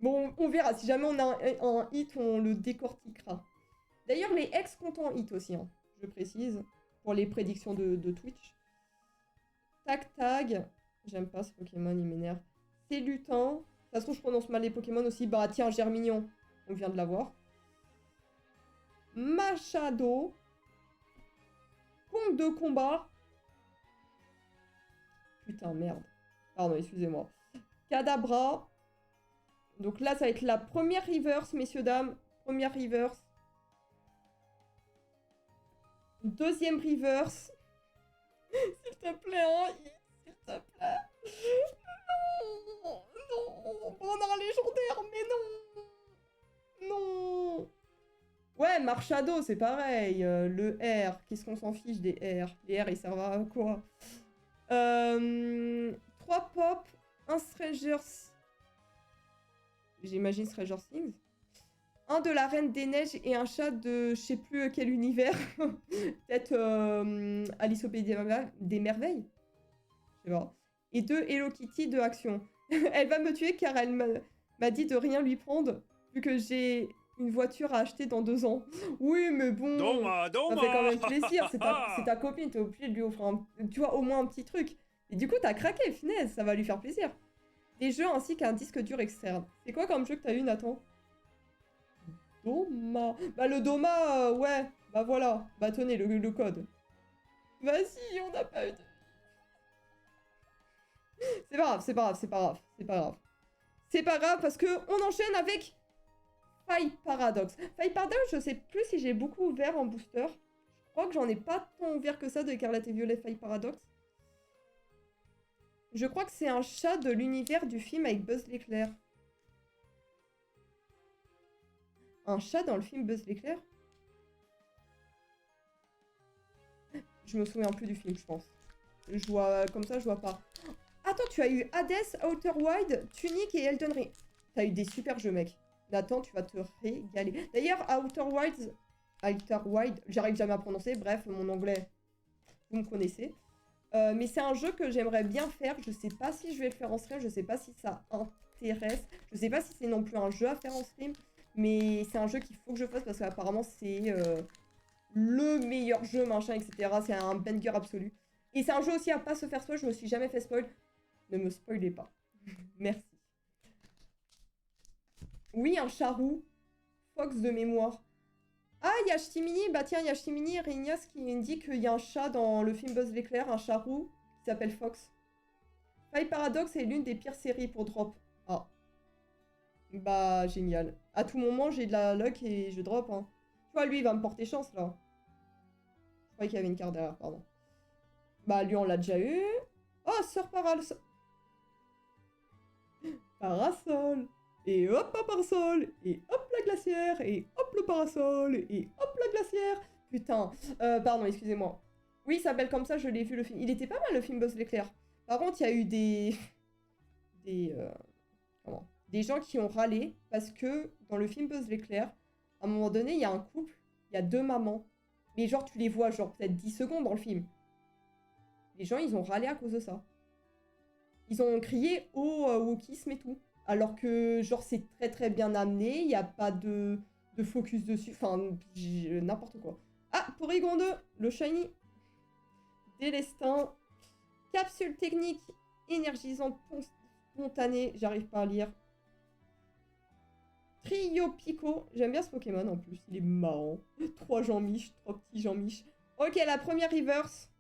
Bon, on verra. Si jamais on a un hit, on le décortiquera. D'ailleurs, les ex comptent en hit aussi, hein, je précise, pour les prédictions de Twitch. Tac, tag. J'aime pas ce Pokémon, il m'énerve. C'est lutin. Ça se trouve, je prononce mal les Pokémon aussi. Bah, tiens, Germignon. On vient de l'avoir. Machado. Compte de combat. Putain, merde. Pardon, excusez-moi. Kadabra. Donc là, ça va être la première reverse, messieurs, dames. Première reverse. Deuxième reverse. S'il te plaît, hein, s'il te plaît. Non, non. Bernard légendaire, mais non. Non. Ouais, Marshado, c'est pareil. Le R, qu'est-ce qu'on s'en fiche des R? Les R, ils servent à quoi? 3 pop, un Stranger... J'imagine Stranger Things. Un de la Reine des Neiges et un chat de je sais plus quel univers. Peut-être Alice au Pays des Merveilles. Je sais pas. Et 2 Hello Kitty de Action. Elle va me tuer car elle m'a dit de rien lui prendre vu que j'ai une voiture à acheter dans 2 ans. Oui, mais bon, Doma, ça fait quand Doma. même plaisir. C'est ta copine, t'es obligé de lui offrir tu vois, au moins un petit truc. Et du coup, t'as craqué, finesse, ça va lui faire plaisir. Des jeux ainsi qu'un disque dur externe. C'est quoi comme jeu que t'as eu, Nathan? Doma. Bah, le Doma, ouais. Bah voilà. Bah, tenez, le code. Vas-y, on n'a pas eu de... C'est pas grave, c'est pas grave, c'est pas grave, c'est pas grave. C'est pas grave parce que on enchaîne avec Faille Paradox. Faille Paradox, je sais plus si j'ai beaucoup ouvert en booster. Je crois que j'en ai pas tant ouvert que ça de Écarlate et Violet Faille Paradox. Je crois que c'est un chat de l'univers du film avec Buzz l'éclair. Un chat dans le film Buzz l'éclair? Je me souviens plus du film, je pense. Je vois comme ça, je vois pas. Attends, tu as eu Hades, Outer Wild, Tunic et Elden Ring. T'as eu des super jeux, mec. Nathan, tu vas te régaler. D'ailleurs, Outer Wild, j'arrive jamais à prononcer. Bref, mon anglais, vous me connaissez. Mais c'est un jeu que j'aimerais bien faire. Je sais pas si je vais le faire en stream. Je sais pas si ça intéresse. Je sais pas si c'est non plus un jeu à faire en stream. Mais c'est un jeu qu'il faut que je fasse parce qu'apparemment, c'est le meilleur jeu, machin, etc. C'est un banger absolu. Et c'est un jeu aussi à pas se faire spoil. Je me suis jamais fait spoil. Ne me spoilez pas. Merci. Oui, un charroux. Fox de mémoire. Ah, il y a Ch'timini. Bah tiens, il y a Ch'timini et Régnias qui indiquent qu'il y a un chat dans le film Buzz l'éclair, un charroux, qui s'appelle Fox. Faille Paradox est l'une des pires séries pour drop. Ah. Bah, génial. À tout moment, j'ai de la luck et je drop, hein. Tu vois, lui, il va me porter chance, là. Je croyais qu'il y avait une carte derrière, pardon. Bah, lui, on l'a déjà eu. Oh, Sœur Parasol. Parasol. Et hop, un parasol. Et hop, la glacière. Et hop, le parasol. Et hop, la glacière. Putain. Pardon, excusez-moi. Oui, il s'appelle comme ça, je l'ai vu, le film. Il était pas mal, le film Buzz l'éclair. Par contre, il y a eu des... comment? Des gens qui ont râlé parce que dans le film Buzz l'éclair, à un moment donné, il y a un couple, il y a 2 mamans. Mais genre, tu les vois, genre, peut-être 10 secondes dans le film. Les gens, ils ont râlé à cause de ça. Ils ont crié au wokisme et tout. Alors que, genre, c'est très très bien amené, il n'y a pas de focus dessus. Enfin, n'importe quoi. Ah, Porygon 2, le shiny. Délestin. Capsule technique énergisante spontanée. J'arrive pas à lire. Trio Pico. J'aime bien ce Pokémon en plus. Il est marrant. 3 Jean-Mich, 3 petits Jean-Mich. Ok, la première reverse.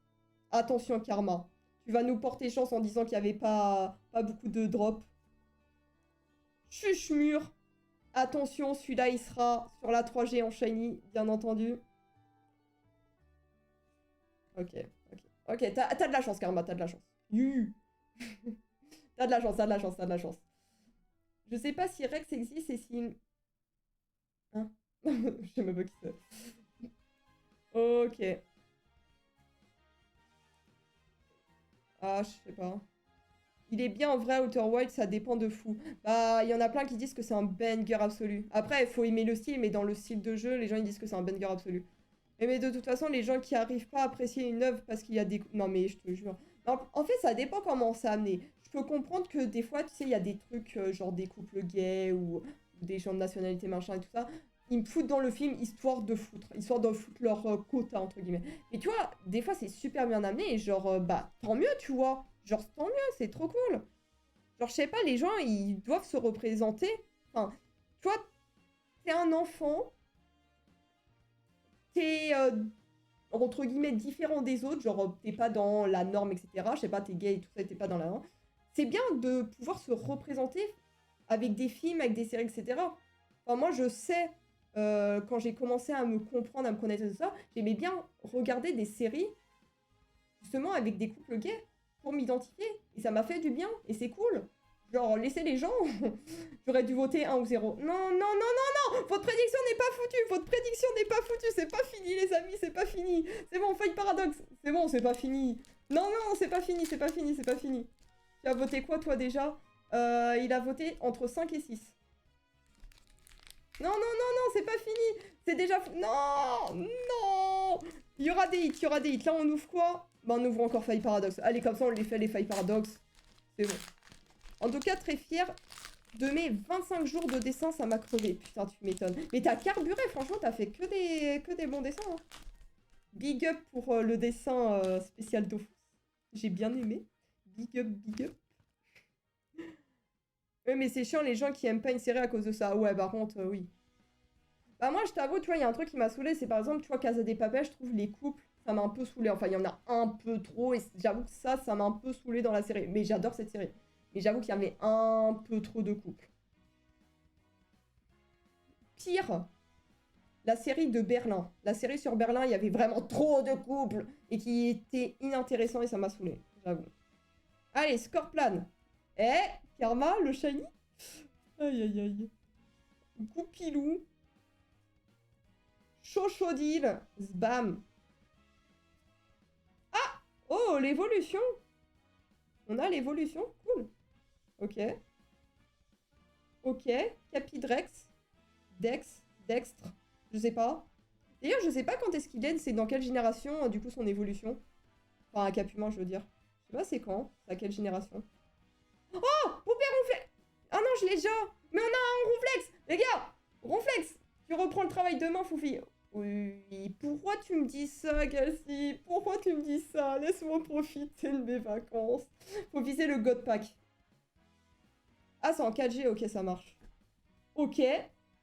Attention, Karma. Tu vas nous porter chance en disant qu'il n'y avait pas beaucoup de drops. Chuchemur. Attention, celui-là, il sera sur la 3G en shiny, bien entendu. Ok, ok. Ok, t'as de la chance, Karma, t'as de la chance. T'as de la chance, t'as de la chance, t'as de la chance. Je sais pas si Rex existe et si... Hein? Je sais même pas qui c'est. Ok. Ah, je sais pas. Il est bien en vrai, Outer Wild, ça dépend de fou. Bah, il y en a plein qui disent que c'est un banger absolu. Après, il faut aimer le style, mais dans le style de jeu, les gens ils disent que c'est un banger absolu. Mais de toute façon, les gens qui arrivent pas à apprécier une œuvre parce qu'il y a des... Non, mais je te jure. Non, en fait, ça dépend comment c'est amené. Je peux comprendre que des fois, tu sais, il y a des trucs, genre des couples gays ou des gens de nationalité, machin et tout ça. Ils me foutent dans le film histoire de foutre leur quota, entre guillemets. Mais tu vois, des fois, c'est super bien amené et genre, bah, tant mieux, tu vois. Genre, tant mieux, c'est trop cool. Genre, je sais pas, les gens, ils doivent se représenter. Enfin, tu vois, t'es un enfant, t'es, entre guillemets, différent des autres, genre, t'es pas dans la norme, etc. Je sais pas, t'es gay et tout ça, t'es pas dans la norme. C'est bien de pouvoir se représenter avec des films, avec des séries, etc. Enfin, moi, je sais, quand j'ai commencé à me comprendre, à me connaître et tout ça, j'aimais bien regarder des séries, justement, avec des couples gays, pour m'identifier. Et ça m'a fait du bien, et c'est cool. Genre, laissez les gens. J'aurais dû voter 1 ou 0. Non, non, non, non, non. Votre prédiction n'est pas foutue. Votre prédiction n'est pas foutue. C'est pas fini, les amis. C'est pas fini. C'est bon, Fight Paradox. C'est bon, c'est pas fini. Non, non, c'est pas fini. C'est pas fini. C'est pas fini. Tu as voté quoi, toi, déjà? Il a voté entre 5 et 6. Non, non, non, non, c'est pas fini. C'est déjà... Non, non. Il y aura des hits, il y aura des hits. Là, on ouvre quoi? Bah, on ouvre encore Fight Paradox. Allez, comme ça, on les fait, les Fight Paradox. C'est bon. En tout cas, très fier de mes 25 jours de dessin, ça m'a crevé. Putain, tu m'étonnes. Mais t'as carburé, franchement, t'as fait que des bons dessins. Hein. Big up pour le dessin spécial Dofus. J'ai bien aimé. Big up, big up. Ouais, mais c'est chiant les gens qui aiment pas une série à cause de ça. Ouais, par contre, oui. Bah moi, je t'avoue, tu vois, il y a un truc qui m'a saoulé, c'est par exemple, tu vois, Casa des Papel, je trouve les couples, ça m'a un peu saoulé. Enfin, il y en a un peu trop, et j'avoue que ça m'a un peu saoulé dans la série. Mais j'adore cette série. Mais j'avoue qu'il y avait un peu trop de couples. Pire, la série de Berlin. La série sur Berlin, il y avait vraiment trop de couples, et qui était inintéressant, et ça m'a saoulé, j'avoue. Allez, Scorplan. Eh, Karma, le shiny. Aïe, aïe, aïe. Goupilou. Chochodil. Zbam. Ah! Oh, l'évolution. On a l'évolution. Cool. Ok. Ok. Capidrex. Dex. Dextre. Je sais pas. D'ailleurs, je sais pas quand est-ce qu'il est. C'est dans quelle génération, du coup, son évolution. Enfin, un Capumin, je veux dire. Je sais pas c'est quand. C'est à quelle génération. Oh! Poupée Ronflex! Ah non, je l'ai déjà! Mais on a un Ronflex! Les gars! Ronflex! Tu reprends le travail demain, Foufi. Oui, pourquoi tu me dis ça, Gassi? Pourquoi tu me dis ça? Laisse-moi profiter de mes vacances. Faut viser le God Pack. Ah, c'est en 4G, ok, ça marche. Ok.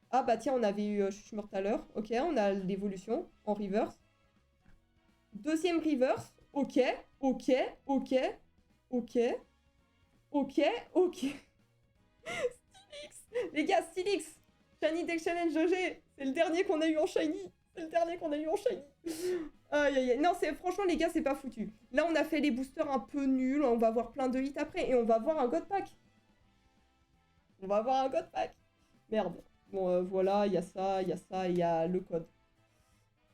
Ah bah tiens, on avait eu Chuchmur tout à l'heure. Ok, on a l'évolution en reverse. Deuxième reverse. Ok, ok, ok, ok, ok, ok. Stylix! Les gars, Stylix! Shiny Deck Challenge GG! C'est le dernier qu'on a eu en Shiny! C'est le dernier qu'on a eu en Shiny! Aïe aïe aïe. Non, franchement, les gars, c'est pas foutu. Là, on a fait les boosters un peu nuls. On va avoir plein de hits après. Et on va avoir un God Pack. On va avoir un God Pack. Merde. Bon, voilà, il y a ça, il y a ça, il y a le code.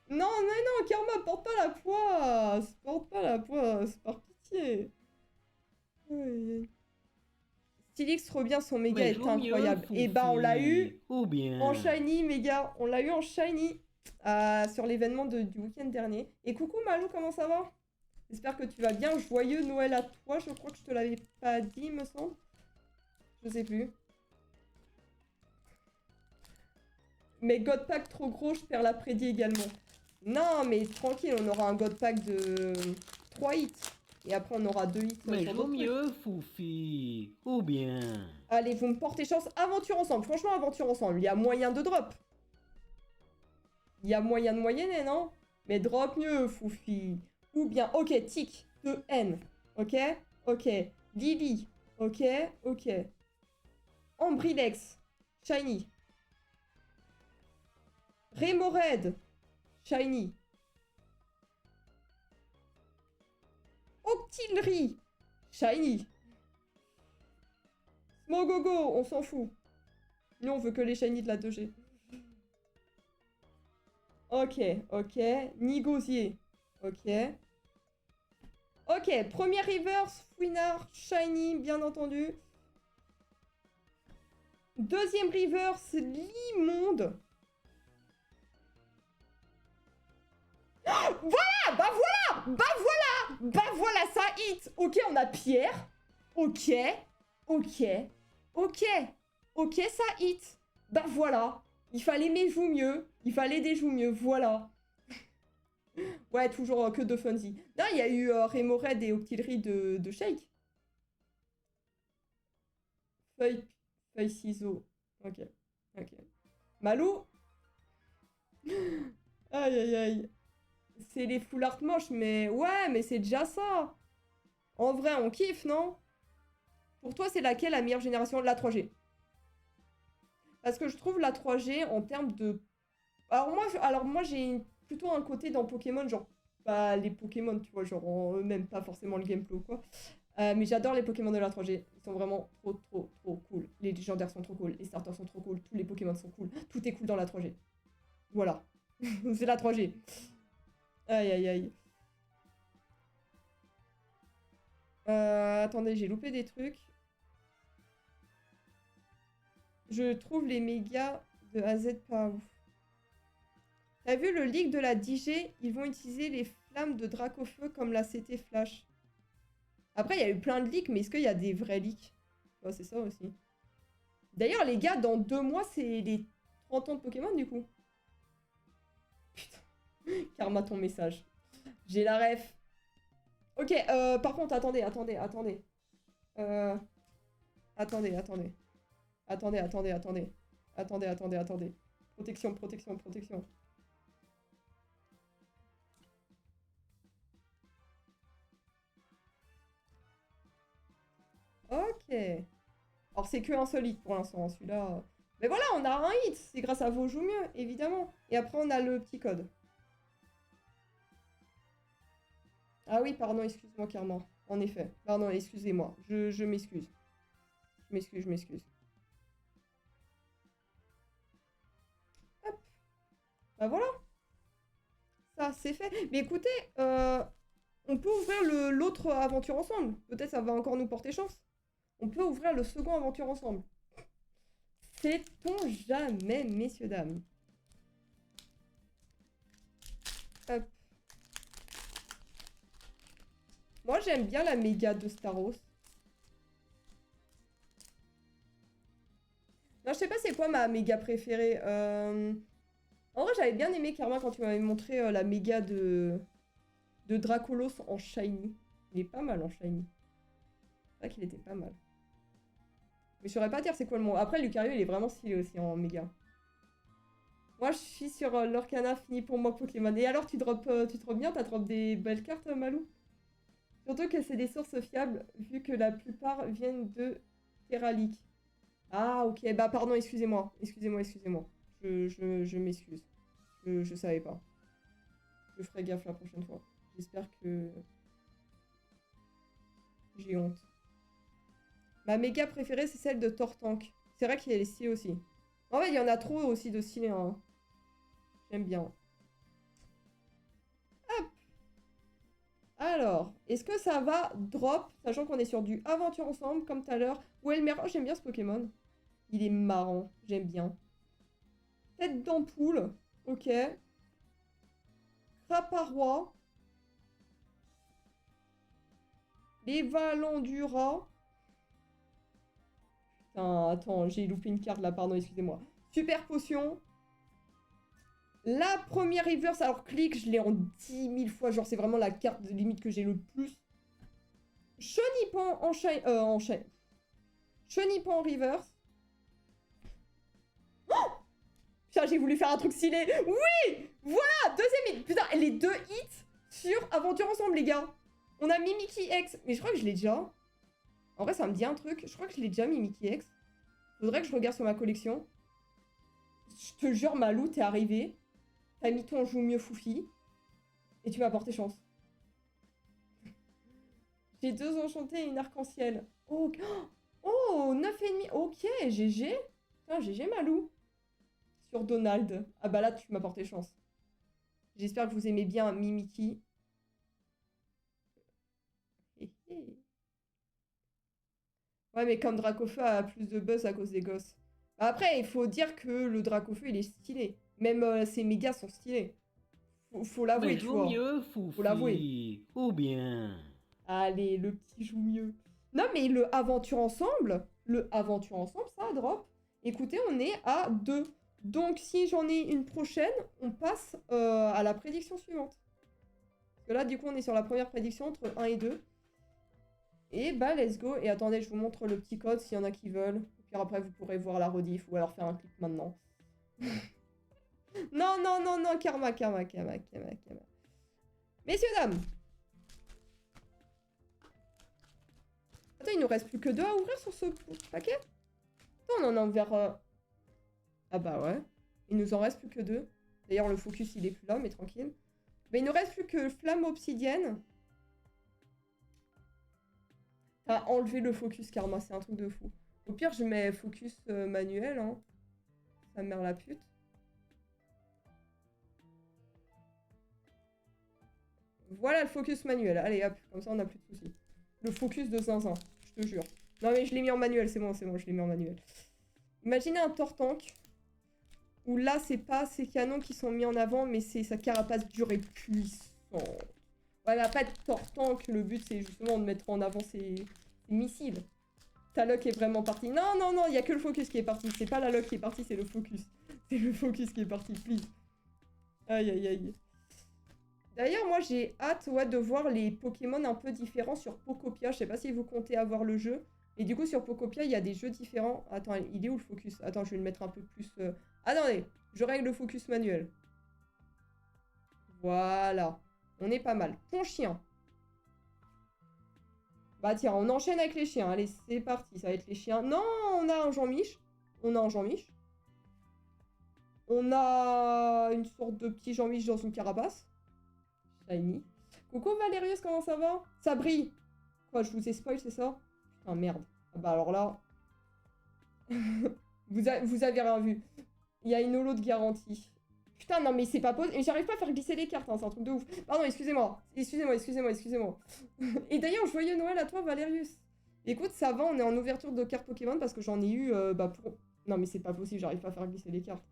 Non, mais non, Karma, porte pas la poisse. Porte pas la poisse, par pitié. Aïe aïe. Stylix revient, son méga est incroyable. Et bah, on l'a eu en Shiny, méga. On l'a eu en Shiny sur l'événement du week-end dernier. Et coucou Malou, comment ça va? J'espère que tu vas bien. Joyeux Noël à toi. Je crois que je te l'avais pas dit, me semble. Je sais plus. Mais God Pack trop gros, je perds la prédit également. Non, mais tranquille, on aura un God Pack de 3 hits. Et après, on aura 2 hits. Mais vaut mieux, Foufi. Ou bien... Allez, vous me portez chance. Aventure ensemble. Franchement, aventure ensemble. Il y a moyen de drop. Il y a moyen de moyenner, non? Mais drop mieux, Foufi. Ou bien, ok, tic, de N. Ok, ok. Lily. Ok, ok. Ambrilex. Shiny. Remoraid. Shiny. Octillerie. Shiny. Smogogo, on s'en fout. Nous, on veut que les shiny de la 2G. Ok, ok. Nigosier. Ok. Ok, premier reverse, Fouinard, Shiny, bien entendu. Deuxième reverse, l'immonde. Voilà, bah voilà, bah voilà, bah voilà, ça hit. Ok, on a Pierre. Ok, ok, ok, ok, ça hit. Bah voilà, il fallait mes joues mieux, il fallait des joues mieux, voilà. Ouais, toujours que de Funzy. Non, il y a eu Remoraid et Octillerie de Shake. Feuille ciseaux. Ok, ok. Malou. Aïe, aïe, aïe. C'est les full art moches, mais ouais, mais c'est déjà ça. En vrai, on kiffe, non? Pour toi, c'est laquelle la meilleure génération? La 3G. Parce que je trouve la 3G en termes de... Alors moi j'ai plutôt un côté dans Pokémon, genre, bah, les Pokémon, tu vois, genre en eux-mêmes, pas forcément le gameplay ou quoi. Mais j'adore les Pokémon de la 3G. Ils sont vraiment trop cool. Les légendaires sont trop cool. Les starters sont trop cool. Tous les Pokémon sont cool. Tout est cool dans la 3G. Voilà. C'est la 3G. Aïe, aïe, aïe. Attendez, j'ai loupé des trucs. Je trouve les mégas de AZ pas ouf. T'as vu le leak de la DJ? Ils vont utiliser les flammes de Dracofeu comme la CT Flash. Après, il y a eu plein de leaks, mais est-ce qu'il y a des vrais leaks? Ouais, c'est ça aussi. D'ailleurs, les gars, dans 2 mois, c'est les 30 ans de Pokémon, du coup. Putain. Karma, ton message. J'ai la ref. Ok, par contre, attendez. Attendez. Protection. Ok. Alors, c'est que insolite pour l'instant, celui-là. Mais voilà, on a un hit. C'est grâce à vos joues mieux, évidemment. Et après, on a le petit code. Ah oui, pardon, excuse-moi, Karma. En effet. Pardon, excusez-moi. Je m'excuse. Je m'excuse. Hop. Bah voilà. Ça, c'est fait. Mais écoutez, on peut ouvrir l'autre aventure ensemble. Peut-être ça va encore nous porter chance. On peut ouvrir le second aventure ensemble. Sait-on jamais, messieurs, dames. Hop. Moi, j'aime bien la méga de Staros. Non, je sais pas c'est quoi ma méga préférée. En vrai, j'avais bien aimé Karma quand tu m'avais montré la méga de Dracolos en shiny. Il est pas mal en shiny. C'est vrai qu'il était pas mal. Mais je saurais pas dire c'est quoi le monde. Après, Lucario, il est vraiment stylé aussi en méga. Moi, je suis sur l'Orcana, fini pour moi Pokémon. Et alors, tu drops bien? T'as drop des belles cartes, Malou? Surtout que c'est des sources fiables, vu que la plupart viennent de Terralic. Ah, ok. Bah, pardon, excusez-moi. Je m'excuse. Je savais pas. Je ferai gaffe la prochaine fois. J'espère que... J'ai honte. Ma méga préférée, c'est celle de Tortank. C'est vrai qu'il est stylé aussi. En fait, il y en a trop aussi de stylés. Hein. J'aime bien. Hop. Alors, est-ce que ça va drop, sachant qu'on est sur du aventure ensemble, comme tout à l'heure. Ou Elmer, oh, j'aime bien ce Pokémon. Il est marrant, j'aime bien. Tête d'ampoule, ok. Craparois. Les Valandura. Putain, attends, j'ai loupé une carte là, pardon, excusez-moi. Super potion. La première reverse, alors clic, je l'ai en 10 000 fois. Genre, c'est vraiment la carte de limite que j'ai le plus. Chenipan en Chenipan en reverse. Oh putain, j'ai voulu faire un truc stylé. Oui. Voilà, deuxième hit. Putain, les 2 hits sur Aventure Ensemble, les gars. On a Mimikyu X. Mais je crois que je l'ai déjà. En vrai, ça me dit un truc. Je crois que je l'ai déjà, Mimikyu X. Faudrait que je regarde sur ma collection. Je te jure, Malou, t'es arrivé. T'as mis ton joue mieux Foufi. Et tu m'as porté chance. J'ai 2 enchantés et une arc-en-ciel. Oh, oh 9,5. Ok, GG. Putain, GG, Malou. Sur Donald. Ah bah là, tu m'as porté chance. J'espère que vous aimez bien Mimikyu. Ouais, mais comme Dracofeu a plus de buzz à cause des gosses. Après, il faut dire que le Dracofeu, il est stylé. Même ses mégas sont stylés. Faut l'avouer, Mais tu joue vois. mieux, Faut l'avouer. Foufi. Ou bien. Allez, le petit joue mieux. Non, mais le Aventure Ensemble, ça drop. Écoutez, on est à 2. Donc, si j'en ai une prochaine, on passe à la prédiction suivante. Parce que là, du coup, on est sur la première prédiction entre 1 et 2. Et bah, let's go. Et attendez, je vous montre le petit code s'il y en a qui veulent. Puis après, vous pourrez voir la rediff ou alors faire un clip maintenant. Non, Karma. Messieurs, dames. Attends, il nous reste plus que 2 à ouvrir sur ce paquet? Attends, on en a ouvert... Ah bah ouais. Il nous en reste plus que 2. D'ailleurs, le focus, il est plus là, mais tranquille. Mais il nous reste plus que Flamme Obsidienne. T'as enlevé le focus karma, c'est un truc de fou. Au pire, je mets focus manuel, hein. Ça mère la pute. Voilà le focus manuel. Allez, hop, comme ça on n'a plus de soucis. Le focus de zinzin, je te jure. Non mais je l'ai mis en manuel, c'est bon, je l'ai mis en manuel. Imaginez un Tortank, où là c'est pas ses canons qui sont mis en avant, mais c'est sa carapace dure et puissante. Ouais, mais après, Tortank, le but c'est justement de mettre en avant ses missiles. Ta lock est vraiment partie. Non, non, non, il n'y a que le focus qui est parti. C'est pas la lock qui est partie, c'est le focus. C'est le focus qui est parti, please. Aïe, aïe, aïe. D'ailleurs, moi, j'ai hâte de voir les Pokémon un peu différents sur Pocopia. Je sais pas si vous comptez avoir le jeu. Et du coup, sur Pocopia, il y a des jeux différents. Attends, il est où le focus? Attends, je vais le mettre un peu plus... Attendez, je règle le focus manuel. Voilà. On est pas mal. Ton chien. Bah tiens, on enchaîne avec les chiens. Allez, c'est parti, ça va être les chiens. Non, on a un Jean-Mich. On a un Jean-Mich. On a une sorte de petit Jean-Mich dans une carapace. Shiny. Coucou Valérius, comment ça va? Ça brille. Quoi, je vous ai spoil, c'est ça? Putain, merde. Ah bah alors là... vous avez rien vu. Il y a une holo de garantie. Putain, non mais c'est pas possible. J'arrive pas à faire glisser les cartes, hein, c'est un truc de ouf. Pardon, excusez-moi. Excusez-moi. Et d'ailleurs, joyeux Noël à toi, Valérius. Écoute, ça va, on est en ouverture de cartes Pokémon parce que j'en ai eu pour... Non mais c'est pas possible, j'arrive pas à faire glisser les cartes.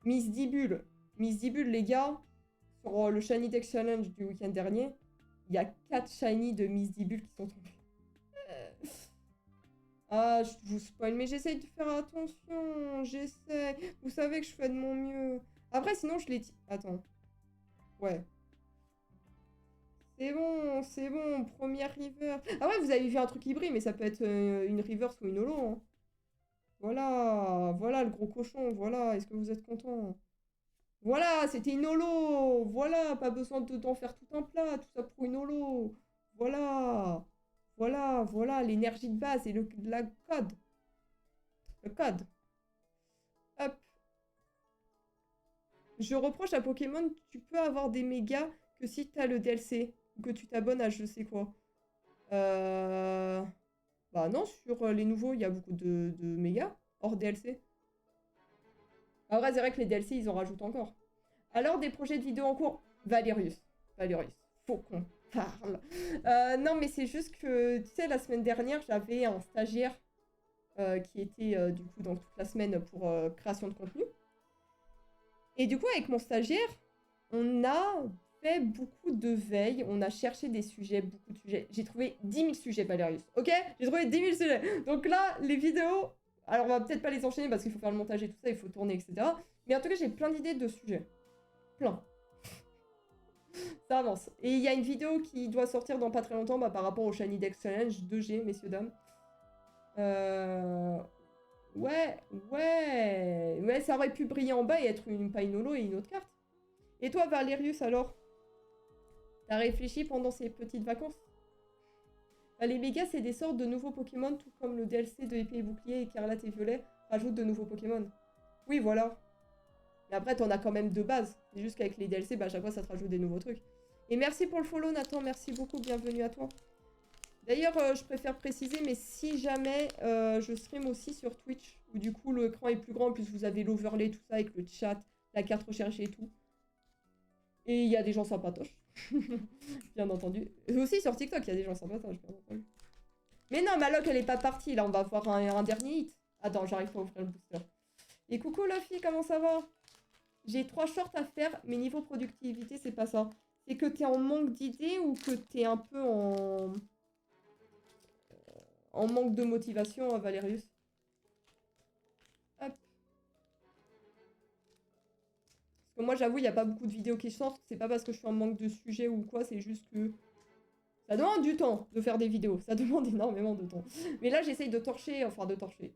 Miss Dibule, les gars, sur le Shiny Dex Challenge du week-end dernier, il y a 4 Shiny de Miss Dibule qui sont tombés. Ah, je vous spoil, mais j'essaye de faire attention, j'essaie. Vous savez que je fais de mon mieux. Après, sinon, je l'ai dit. Attends. Ouais. C'est bon, première river. Ah ouais, vous avez vu un truc hybride, mais ça peut être une reverse ou une holo. Hein. Voilà le gros cochon, voilà. Est-ce que vous êtes content? Voilà, c'était une holo. Voilà, pas besoin d'en faire tout un plat, tout ça pour une holo. Voilà, l'énergie de base et la code. Le code. Hop. Je reproche à Pokémon, tu peux avoir des mégas que si t'as le DLC. Ou que tu t'abonnes à je sais quoi. Bah non, sur les nouveaux, il y a beaucoup de mégas hors DLC. En vrai, c'est vrai que les DLC, ils en rajoutent encore. Alors, des projets de vidéo en cours? Valérius, faut qu'on parle. Non, mais c'est juste que, tu sais, la semaine dernière, j'avais un stagiaire qui était, du coup, donc toute la semaine pour création de contenu. Et du coup, avec mon stagiaire, on a fait beaucoup de veille, on a cherché des sujets, beaucoup de sujets. J'ai trouvé 10 000 sujets, Valérius, ok? J'ai trouvé 10 000 sujets. Donc là, les vidéos, alors on va peut-être pas les enchaîner parce qu'il faut faire le montage et tout ça, il faut tourner, etc. Mais en tout cas, j'ai plein d'idées de sujets. Plein. Ça avance. Et il y a une vidéo qui doit sortir dans pas très longtemps par rapport au Shiny Dex Challenge 2G, messieurs, dames. Ouais, ça aurait pu briller en bas et être pas une holo et une autre carte. Et toi, Valérius, alors? T'as réfléchi pendant ces petites vacances? Les mégas, c'est des sortes de nouveaux Pokémon, tout comme le DLC de Épée et Bouclier, Écarlate et Violet rajoute de nouveaux Pokémon. Oui, voilà. Mais après, t'en as quand même de base. C'est juste qu'avec les DLC, à chaque fois, ça te rajoute des nouveaux trucs. Et merci pour le follow, Nathan. Merci beaucoup. Bienvenue à toi. D'ailleurs, je préfère préciser, mais si jamais je stream aussi sur Twitch, où du coup, l'écran est plus grand, plus vous avez l'overlay, tout ça, avec le chat, la carte recherchée et tout. Et il y a des gens sympatoches. Bien entendu. Et aussi sur TikTok, il y a des gens sympatoches, bien entendu. Mais non, ma lock, elle est pas partie. Là, on va voir un dernier hit. Attends, j'arrive pas à ouvrir le booster. Et coucou, Luffy, comment ça va? J'ai 3 shorts à faire, mais niveau productivité, c'est pas ça. C'est que t'es en manque d'idées ou que t'es un peu en manque de motivation, Valérius? Hop. Parce que moi, j'avoue, il n'y a pas beaucoup de vidéos qui sortent. C'est pas parce que je suis en manque de sujet ou quoi, c'est juste que... Ça demande du temps de faire des vidéos. Ça demande énormément de temps. Mais là, j'essaye de torcher. Enfin, de torcher.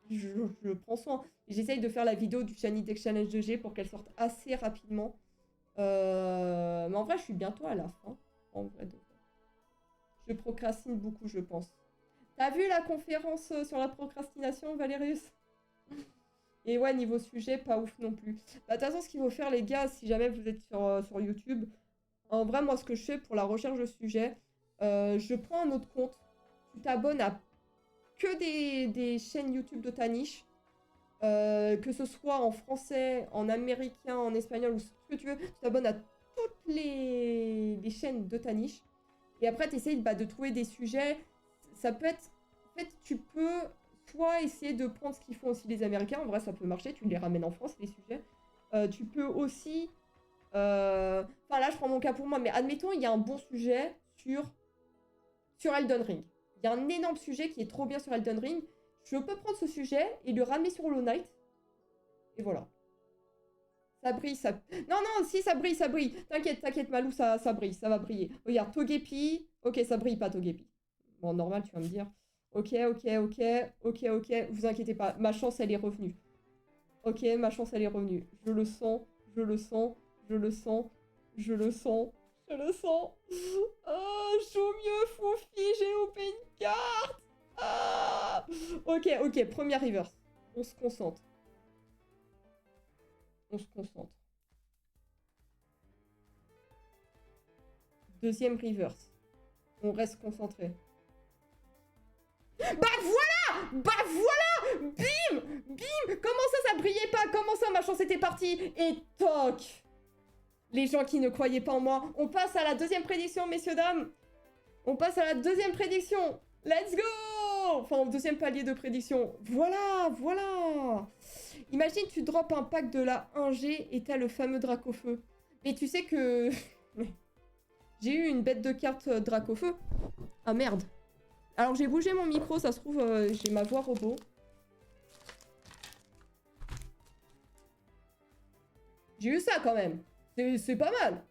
Je prends soin. J'essaye de faire la vidéo du Shiny Dex Challenge 2G pour qu'elle sorte assez rapidement. Mais en vrai, je suis bientôt à la fin. En vrai, je procrastine beaucoup, je pense. T'as vu la conférence sur la procrastination, Valérius? Et ouais, niveau sujet, pas ouf non plus. De toute façon, ce qu'il faut faire, les gars, si jamais vous êtes sur YouTube, en vrai, moi, ce que je fais pour la recherche de sujet, je prends un autre compte tu t'abonnes à que des chaînes YouTube de ta niche. Que ce soit en français, en américain, en espagnol ou ce que tu veux. Tu t'abonnes à toutes les chaînes de ta niche. Et après, tu essayes de trouver des sujets. Ça peut être... En fait, tu peux soit essayer de prendre ce qu'ils font aussi les Américains. En vrai, ça peut marcher. Tu les ramènes en France, les sujets. Tu peux aussi... Enfin, là, je prends mon cas pour moi. Mais admettons, il y a un bon sujet sur Elden Ring. Il y a un énorme sujet qui est trop bien sur Elden Ring. Je peux prendre ce sujet et le ramener sur Hollow Knight. Et voilà. Ça brille, ça... Non, non, si, ça brille, ça brille. T'inquiète, t'inquiète, Malou, ça brille, ça va briller. Regarde, Togepi. Ok, ça brille pas, Togepi. Bon, normal, tu vas me dire. Ok, ok, ok, ok, ok. Vous inquiétez pas, ma chance, elle est revenue. Ok, ma chance, elle est revenue. Je le sens, je le sens, je le sens, je le sens, je le sens. Oh, joue mieux, Foufi, j'ai loupé une carte. Ah, ok, ok, première reverse. On se concentre. On se concentre. Deuxième reverse. On reste concentré. Bah voilà! Bah voilà! Bim! Bim! Comment ça brillait pas? Comment ça, ma chance était partie? Et toc! Les gens qui ne croyaient pas en moi. On passe à la deuxième prédiction, messieurs, dames. On passe à la deuxième prédiction. Let's go! Enfin, au deuxième palier de prédiction. Voilà, voilà. Imagine, tu drops un pack de la 1G et t'as le fameux Dracofeu. Mais tu sais que... j'ai eu une bête de carte Dracofeu. Ah merde. Alors j'ai bougé mon micro, ça se trouve, j'ai ma voix robot. J'ai eu ça quand même. C'est pas mal.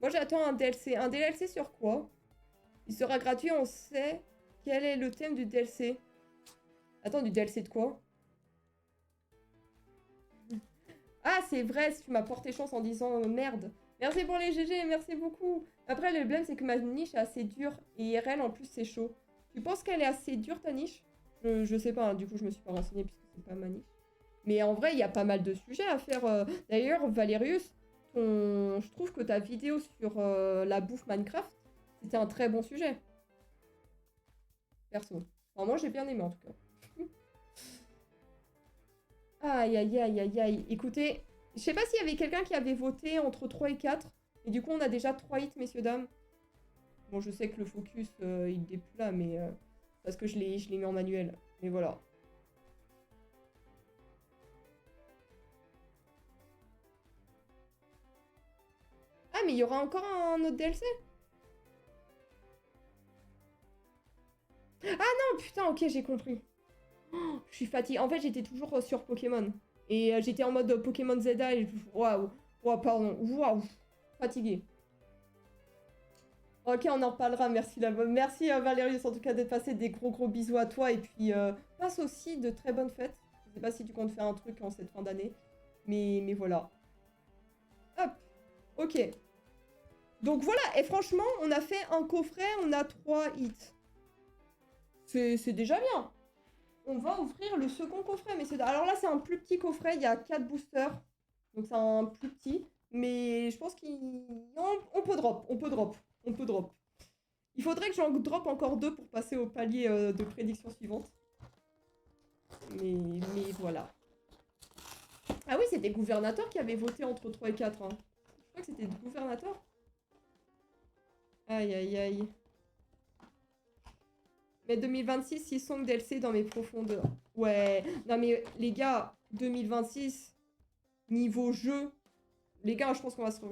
Moi j'attends un DLC. Un DLC sur quoi? Il sera gratuit, on sait quel est le thème du DLC. Attends, du DLC de quoi? Ah, c'est vrai, si tu m'as porté chance en disant merde. Merci pour les GG, merci beaucoup. Après, le problème, c'est que ma niche est assez dure. Et IRL, en plus, c'est chaud. Tu penses qu'elle est assez dure, ta niche? Je sais pas, hein, du coup, je me suis pas renseignée puisque c'est pas ma niche. Mais en vrai, il y a pas mal de sujets à faire. D'ailleurs, Valerius, je trouve que ta vidéo sur la bouffe Minecraft, c'était un très bon sujet. Perso. Enfin, moi, j'ai bien aimé, en tout cas. Aïe, aïe, aïe, aïe, aïe. Écoutez, je sais pas s'il y avait quelqu'un qui avait voté entre 3 et 4. Et du coup, on a déjà 3 hits, messieurs, dames. Bon, je sais que le focus, il n'est plus là, mais... parce que je l'ai mis en manuel. Mais voilà. Ah, mais il y aura encore un autre DLC? Ah non, putain, ok, j'ai compris. Oh, je suis fatiguée. En fait, j'étais toujours sur Pokémon. Et j'étais en mode Pokémon ZA et... Waouh. Waouh, pardon. Waouh. Fatiguée. Ok, on en reparlera. Merci, merci Valérius, en tout cas, d'être passé. Des gros bisous à toi. Et puis, passe aussi de très bonnes fêtes. Je sais pas si tu comptes faire un truc en cette fin d'année. Mais voilà. Hop. Ok. Donc voilà. Et franchement, on a fait un coffret. On a 3 hits. C'est déjà bien. On va ouvrir le second coffret, messieurs. Alors là, c'est un plus petit coffret. Il y a 4 boosters. Donc c'est un plus petit. Mais je pense on peut drop. On peut drop. On peut drop. Il faudrait que j'en drop encore 2 pour passer au palier de prédiction suivante. Mais voilà. Ah oui, c'était Gouvernateur qui avait voté entre 3 et 4. Hein. Je crois que c'était Gouvernateur. Aïe, aïe, aïe. Mais 2026, 6 songs DLC dans mes profondeurs. Ouais. Non mais les gars, 2026, niveau jeu, les gars, je pense qu'on va se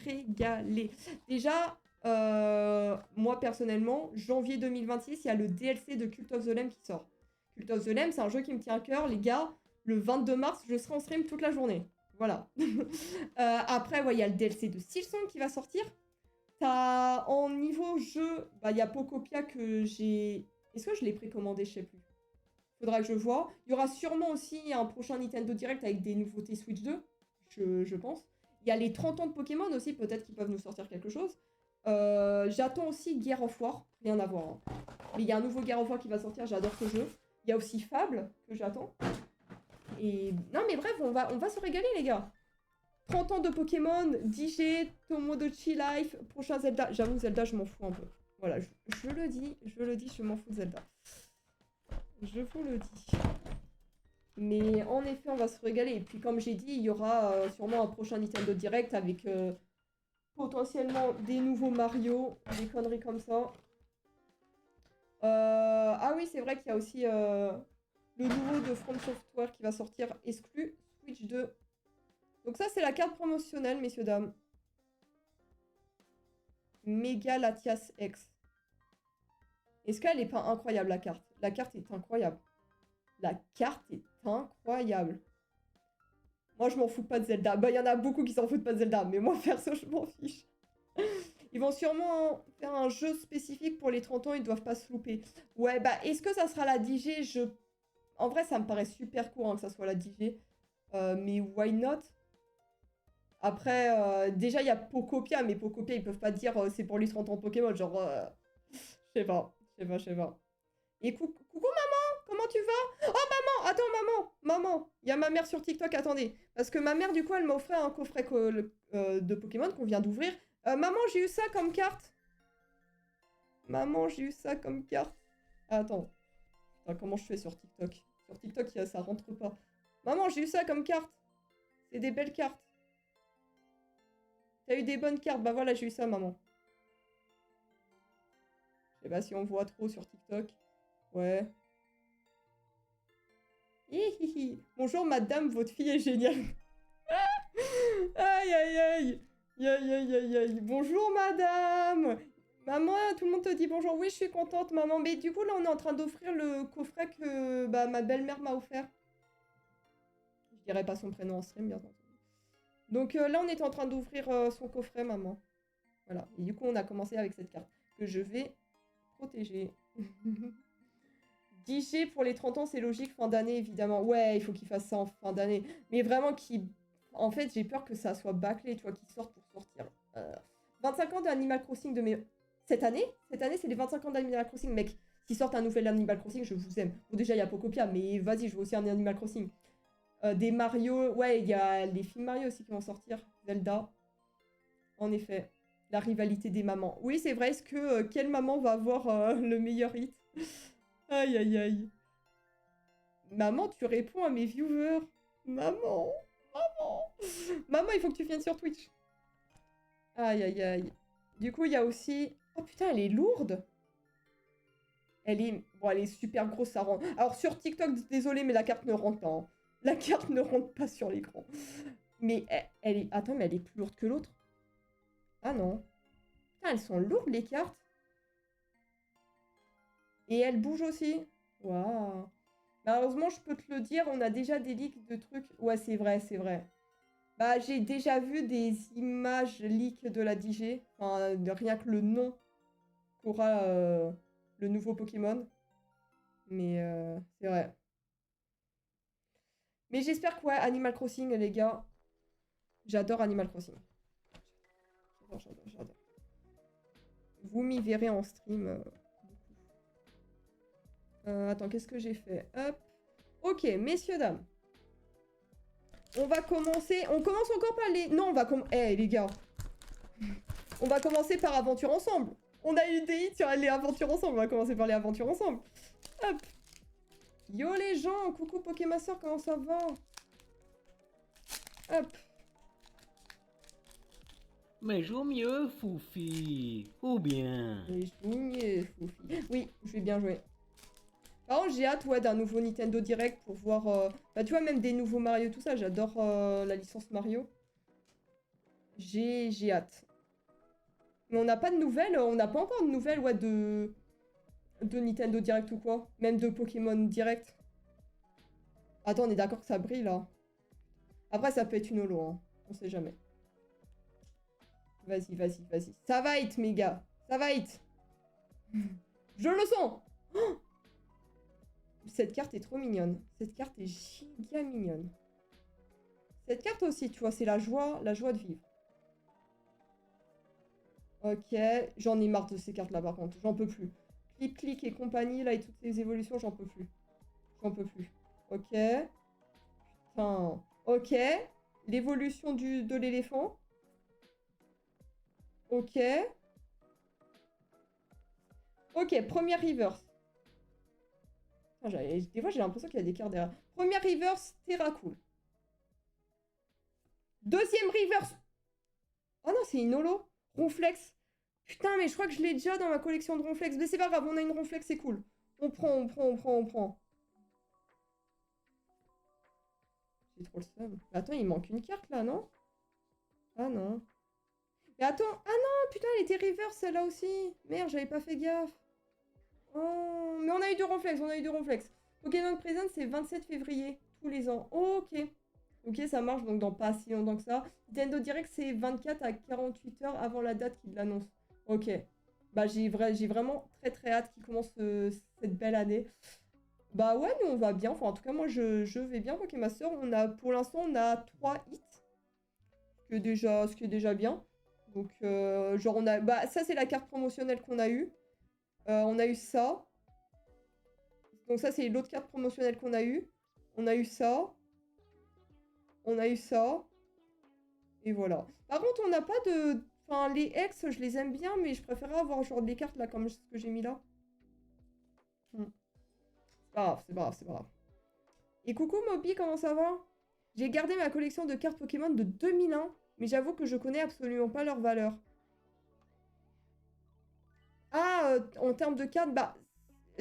régaler. Déjà, moi personnellement, janvier 2026, il y a le DLC de Cult of the Lamb qui sort. Cult of the Lamb, c'est un jeu qui me tient à cœur, les gars. Le 22 mars, je serai en stream toute la journée. Voilà. Après, il y a le DLC de Silksong qui va sortir. T'as en niveau jeu, il y a Pocopia que j'ai... Est-ce que je l'ai précommandé? Je sais plus. Faudra que je vois. Il y aura sûrement aussi un prochain Nintendo Direct avec des nouveautés Switch 2. Je pense. Il y a les 30 ans de Pokémon aussi, peut-être qu'ils peuvent nous sortir quelque chose. J'attends aussi Gear of War. Rien à voir. Hein. Mais il y a un nouveau Gear of War qui va sortir, j'adore ce jeu. Il y a aussi Fable que j'attends. Et... Non mais bref, on va se régaler les gars. 30 ans de Pokémon, DJ, Tomodachi Life, prochain Zelda. J'avoue, Zelda, je m'en fous un peu. Voilà, je le dis, je m'en fous de Zelda. Je vous le dis. Mais en effet, on va se régaler. Et puis, comme j'ai dit, il y aura sûrement un prochain Nintendo Direct avec potentiellement des nouveaux Mario, des conneries comme ça. Ah oui, c'est vrai qu'il y a aussi le nouveau de From Software qui va sortir exclu Switch 2. Donc ça, c'est la carte promotionnelle, messieurs, dames. Mega Latias X. Est-ce qu'elle est pas incroyable, la carte? La carte est incroyable. La carte est incroyable. Moi, je m'en fous pas de Zelda. Bah, il y en a beaucoup qui s'en foutent pas de Zelda, mais moi, perso, je m'en fiche. Ils vont sûrement faire un jeu spécifique pour les 30 ans, ils doivent pas se louper. Ouais, bah, est-ce que ça sera la DJ? En vrai, ça me paraît super court hein, que ça soit la DJ. Mais why not? Après, déjà, il y a Pokopia, mais Pokopia, ils peuvent pas dire c'est pour les 30 ans de Pokémon. Genre, je sais pas, je sais pas. Et coucou maman, comment tu vas? Oh maman, attends maman, il y a ma mère sur TikTok, attendez. Parce que ma mère, du coup, elle m'a offert un coffret de Pokémon qu'on vient d'ouvrir. Maman, j'ai eu ça comme carte. Maman, j'ai eu ça comme carte. Ah, attends. Putain, comment je fais sur TikTok? Sur TikTok, ça rentre pas. Maman, j'ai eu ça comme carte. C'est des belles cartes. T'as eu des bonnes cartes. Bah voilà, j'ai eu ça, maman. Je sais pas si on voit trop sur TikTok. Ouais. Hihihi. Bonjour madame, votre fille est géniale. Aïe aïe aïe. Aïe aïe aïe aïe. Bonjour madame. Maman, tout le monde te dit bonjour. Oui, je suis contente maman. Mais du coup là, on est en train d'offrir le coffret que ma belle-mère m'a offert. Je dirais pas son prénom en stream, bien entendu. Donc là, on est en train d'ouvrir son coffret, maman. Voilà. Et du coup, on a commencé avec cette carte que je vais protéger. DJ pour les 30 ans, c'est logique, fin d'année, évidemment. Ouais, il faut qu'il fasse ça en fin d'année. Mais vraiment, en fait, j'ai peur que ça soit bâclé, tu vois, qu'il sorte pour sortir. 25 ans d'Animal Crossing de mes... Cette année, c'est les 25 ans d'Animal Crossing, mec. S'ils sortent un nouvel Animal Crossing, je vous aime. Bon, déjà, il y a Pokopia, mais vas-y, je veux aussi un Animal Crossing. Des Mario... Ouais, il y a les films Mario aussi qui vont sortir. Zelda. En effet. La rivalité des mamans. Oui, c'est vrai. Est-ce que... quelle maman va avoir le meilleur hit? Aïe, aïe, aïe. Maman, tu réponds à mes viewers. Maman. Maman. Maman, il faut que tu viennes sur Twitch. Aïe, aïe, aïe. Du coup, il y a aussi... Oh putain, elle est lourde. Elle est... Bon, elle est super grosse, ça rentre. Alors, sur TikTok, désolé, mais la carte ne rentre pas. Hein. La carte ne rentre pas sur l'écran. Mais elle est... Attends, mais elle est plus lourde que l'autre. Ah non. Putain, elles sont lourdes, les cartes. Et elles bougent aussi. Waouh. Malheureusement, je peux te le dire, on a déjà des leaks de trucs. Ouais, c'est vrai, c'est vrai. Bah, j'ai déjà vu des images leaks de la DJ. Enfin, rien que le nom qu'aura le nouveau Pokémon. Mais c'est vrai. Mais j'espère que, ouais, Animal Crossing, les gars. J'adore Animal Crossing. J'adore. Vous m'y verrez en stream. Attends, qu'est-ce que j'ai fait? Hop. Ok, messieurs, dames. On va commencer... On commence encore par les... Non, on va... Eh, les gars. On va commencer par Aventure Ensemble. On a eu des hits sur les Aventures Ensemble. On va commencer par les Aventures Ensemble. Hop. Yo les gens. Coucou Pokémaster, comment ça va? Hop. Mais joue mieux, Foufi. Ou bien... Mais je joue mieux, Foufi. Oui, je vais bien jouer. Par contre, j'ai hâte, ouais, d'un nouveau Nintendo Direct pour voir... Bah, tu vois, même des nouveaux Mario, tout ça. J'adore la licence Mario. J'ai hâte. Mais on n'a pas de nouvelles. On n'a pas encore de nouvelles, ouais, de Nintendo Direct ou quoi. Même de Pokémon Direct. Attends, on est d'accord que ça brille, là. Après, ça peut être une holo, hein. On sait jamais. Vas-y, vas-y, vas-y. Ça va être, mes gars. Ça va être. Je le sens. Oh, cette carte est trop mignonne. Cette carte est giga mignonne. Cette carte aussi, tu vois, c'est la joie de vivre. Ok, j'en ai marre de ces cartes-là, par contre. J'en peux plus. Clic, clic et compagnie, là, et toutes ces évolutions, j'en peux plus. J'en peux plus. Ok. Putain. Ok. L'évolution de l'éléphant. Ok. Ok, première reverse. Putain, des fois, j'ai l'impression qu'il y a des cartes derrière. Première reverse, Terra Cool. Deuxième reverse. Oh non, c'est une holo. Ronflex. Putain, mais je crois que je l'ai déjà dans ma collection de Ronflex. Mais c'est pas grave, on a une Ronflex, c'est cool. On prend, on prend, on prend, on prend. J'ai trop le seum. Attends, il manque une carte là, non? Ah non. Mais attends, ah non, putain, elle était reverse celle-là aussi. Merde, j'avais pas fait gaffe. Oh, mais on a eu du Ronflex, on a eu du Ronflex. Pokémon Present, c'est 27 février, tous les ans. Ok. Ok, ça marche donc dans pas si longtemps que ça. Nintendo Direct, c'est 24 à 48 heures avant la date qu'il l'annonce. Ok. Bah, j'ai vraiment très hâte qu'il commence cette belle année. Bah ouais, nous on va bien. Enfin, en tout cas, moi je vais bien, Pokémaster. Pour l'instant, on a 3 hits. Ce qui est déjà bien. Donc, genre, on a. Bah, ça, c'est la carte promotionnelle qu'on a eue. On a eu ça. Donc, ça, c'est l'autre carte promotionnelle qu'on a eue. On a eu ça. On a eu ça. Et voilà. Par contre, on n'a pas de... Enfin, les ex, je les aime bien, mais je préférerais avoir genre des cartes là, comme ce que j'ai mis là. C'est pas grave, c'est pas grave, c'est pas grave. Et coucou Moby, comment ça va? J'ai gardé ma collection de cartes Pokémon de 2001, mais j'avoue que je connais absolument pas leur valeur. Ah, en termes de cartes, bah...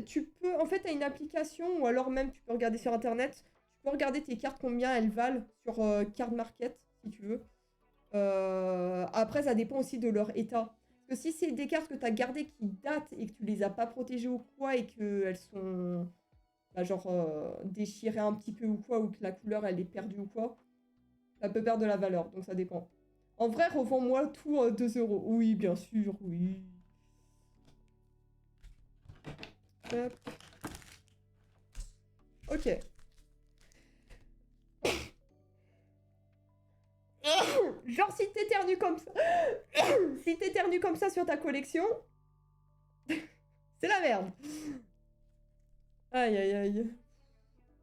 Tu peux... En fait, tu as une application, ou alors même tu peux regarder sur Internet. Tu peux regarder tes cartes, combien elles valent sur Card Market, si tu veux. Après, ça dépend aussi de leur état. Parce que si c'est des cartes que tu as gardées qui datent et que tu les as pas protégées ou quoi, et qu'elles sont bah, genre déchirées un petit peu ou quoi, ou que la couleur elle est perdue ou quoi, ça peut perdre de la valeur. Donc ça dépend. En vrai, revends-moi tout 2 €. Oui, bien sûr, oui. Hop. Ok. Genre si t'éternues comme ça... si t'éternues comme ça sur ta collection... c'est la merde. Aïe, aïe, aïe.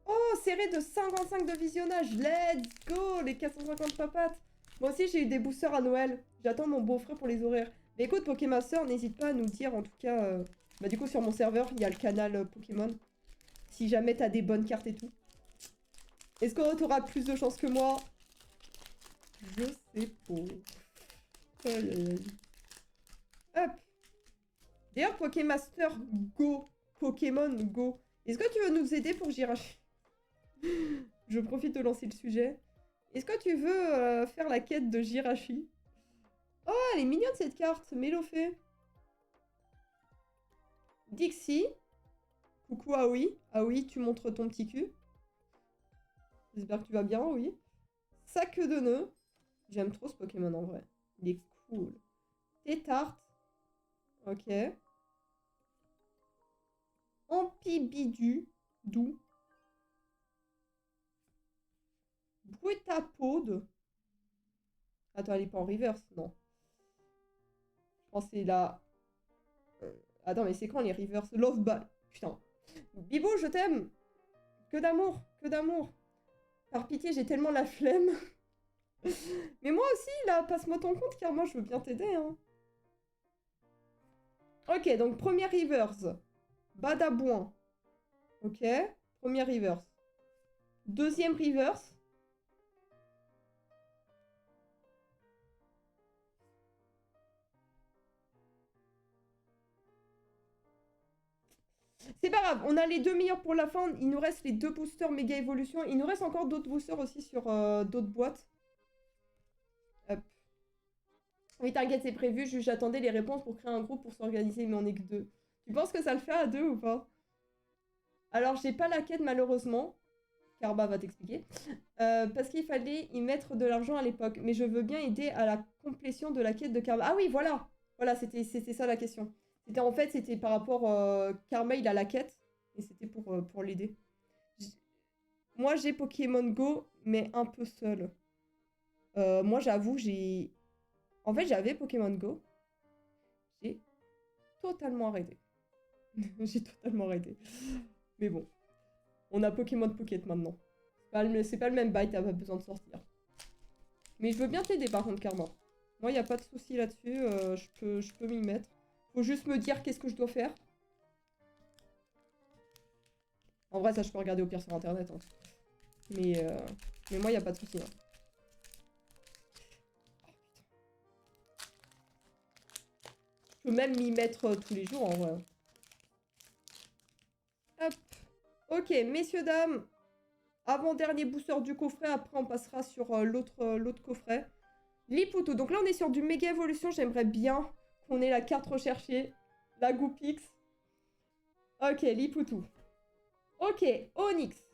Oh, serré de 55 de visionnage. Let's go, les 450 papates. Moi aussi, j'ai eu des boosters à Noël. J'attends mon beau-frère pour les horaires. Mais écoute, Pokémaster, n'hésite pas à nous dire, en tout cas... Bah du coup, sur mon serveur, il y a le canal Pokémon. Si jamais t'as des bonnes cartes et tout. Est-ce que t'auras plus de chance que moi? Je sais pas. Aïe, aïe, aïe. Hop. D'ailleurs, Pokémaster Go. Pokémon Go. Est-ce que tu veux nous aider pour Jirachi? Je profite de lancer le sujet. Est-ce que tu veux faire la quête de Jirachi? Oh, elle est mignonne cette carte. Mélofée. Dixie. Coucou Aoi. Aoi, tu montres ton petit cul. J'espère que tu vas bien, oui. Sac de nœuds. J'aime trop ce Pokémon en vrai. Il est cool. Tétarte. Ok. Ampibidu. Doux. Brutapode. Attends, elle est pas en reverse? Non. Je pense que c'est la... Attends, mais c'est quand les reverse? Love Ball. Putain. Bibou, je t'aime. Que d'amour. Que d'amour. Par pitié, j'ai tellement la flemme. Mais moi aussi, là, passe-moi ton compte, car moi, je veux bien t'aider, hein. Ok, donc première reverse. Badabouin. Ok. Première reverse. Deuxième reverse. C'est pas grave, on a les deux meilleurs pour la fin. Il nous reste les deux boosters méga évolution. Il nous reste encore d'autres boosters aussi sur d'autres boîtes. Hop. Oui, t'inquiète, c'est prévu. J'attendais les réponses pour créer un groupe pour s'organiser, mais on est que deux. Tu penses que ça le fait à deux ou pas? Alors, j'ai pas la quête malheureusement. Carba va t'expliquer. Parce qu'il fallait y mettre de l'argent à l'époque. Mais je veux bien aider à la complétion de la quête de Carba. Ah oui, voilà. Voilà, c'était ça la question. En fait, c'était par rapport... Karma, il a la quête. Et c'était pour l'aider. Moi, j'ai Pokémon Go, mais un peu seul. Moi, j'avoue, j'ai... En fait, j'avais Pokémon Go. J'ai totalement arrêté. J'ai totalement arrêté. Mais bon. On a Pokémon Pocket maintenant. C'est pas le même bail, t'as pas besoin de sortir. Mais je veux bien t'aider par contre, Karma. Moi, y a pas de souci là-dessus. Je peux m'y mettre. Faut juste me dire qu'est-ce que je dois faire. En vrai, ça, je peux regarder au pire sur internet. Hein. Mais moi, il a pas de souci. Hein. Je peux même m'y mettre tous les jours en vrai. Hop. Ok, messieurs, dames. Avant-dernier booster du coffret. Après, on passera sur l'autre coffret. Liputo. Donc là, on est sur du méga évolution. J'aimerais bien qu'on ait la carte recherchée. La Goopix. Ok, Liputo. Ok, Onyx.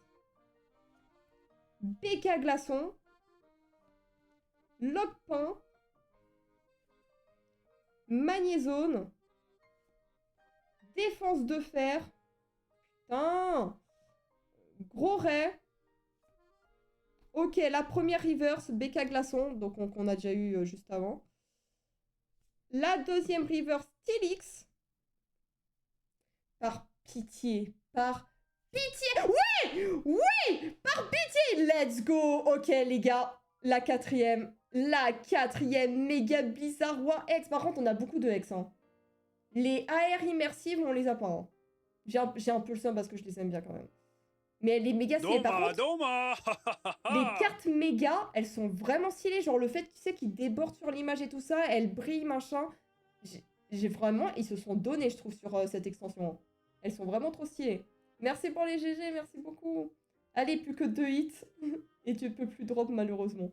BK Glaçon. Lockpin. Magnézone. Défense de fer. Putain. Gros ray. Ok, la première reverse, BK Glaçon, donc on a déjà eu juste avant. La deuxième reverse, Tilix. Par pitié, par pitié. Oui, oui, par pitié. Let's go. Ok, les gars, la quatrième méga bizarre roi Hex. Par contre, on a beaucoup de Hex. Hein. Les AR immersives, on les a pas. Hein. J'ai un peu le seum parce que je les aime bien quand même. Mais les méga stylées, par contre, les cartes méga, elles sont vraiment stylées. Genre le fait, tu sais, qu'ils débordent sur l'image et tout ça, elles brillent, machin. J'ai vraiment, ils se sont donnés, je trouve, sur cette extension. Elles sont vraiment trop stylées. Merci pour les GG, merci beaucoup. Allez, plus que 2 hits. Et tu peux plus drop, malheureusement.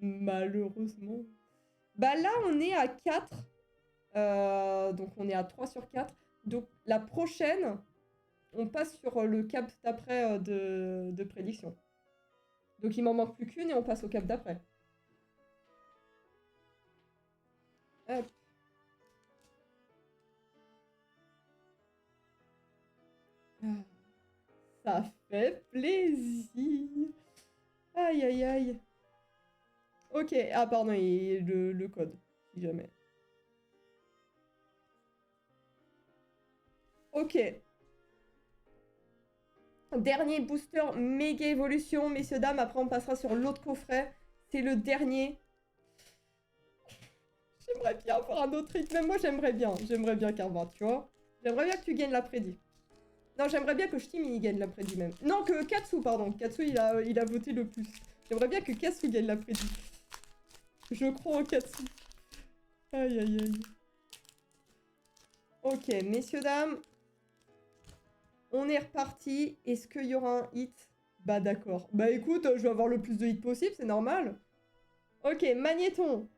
Malheureusement. Bah là, on est à 4. Donc on est à 3 sur 4. Donc la prochaine... On passe sur le cap d'après de prédiction. Donc il m'en manque plus qu'une et on passe au cap d'après. Hop. Ça fait plaisir. Aïe aïe aïe. Ok, ah pardon, et le code, si jamais. Ok. Dernier booster méga évolution, messieurs, dames. Après, on passera sur l'autre coffret. C'est le dernier. J'aimerais bien avoir un autre hit. Même moi, j'aimerais bien. J'aimerais bien Carvin, tu vois. J'aimerais bien que tu gagnes la prédit. Non, j'aimerais bien que Shtim, il gagne la prédit même. Non, que Katsu, pardon. Katsu, il a voté le plus. J'aimerais bien que Katsu gagne la prédit. Je crois en Katsu. Aïe, aïe, aïe. Ok, messieurs, dames. On est reparti. Est-ce qu'il y aura un hit? Bah d'accord. Bah écoute, je vais avoir le plus de hits possible, c'est normal. Ok, Magnéton.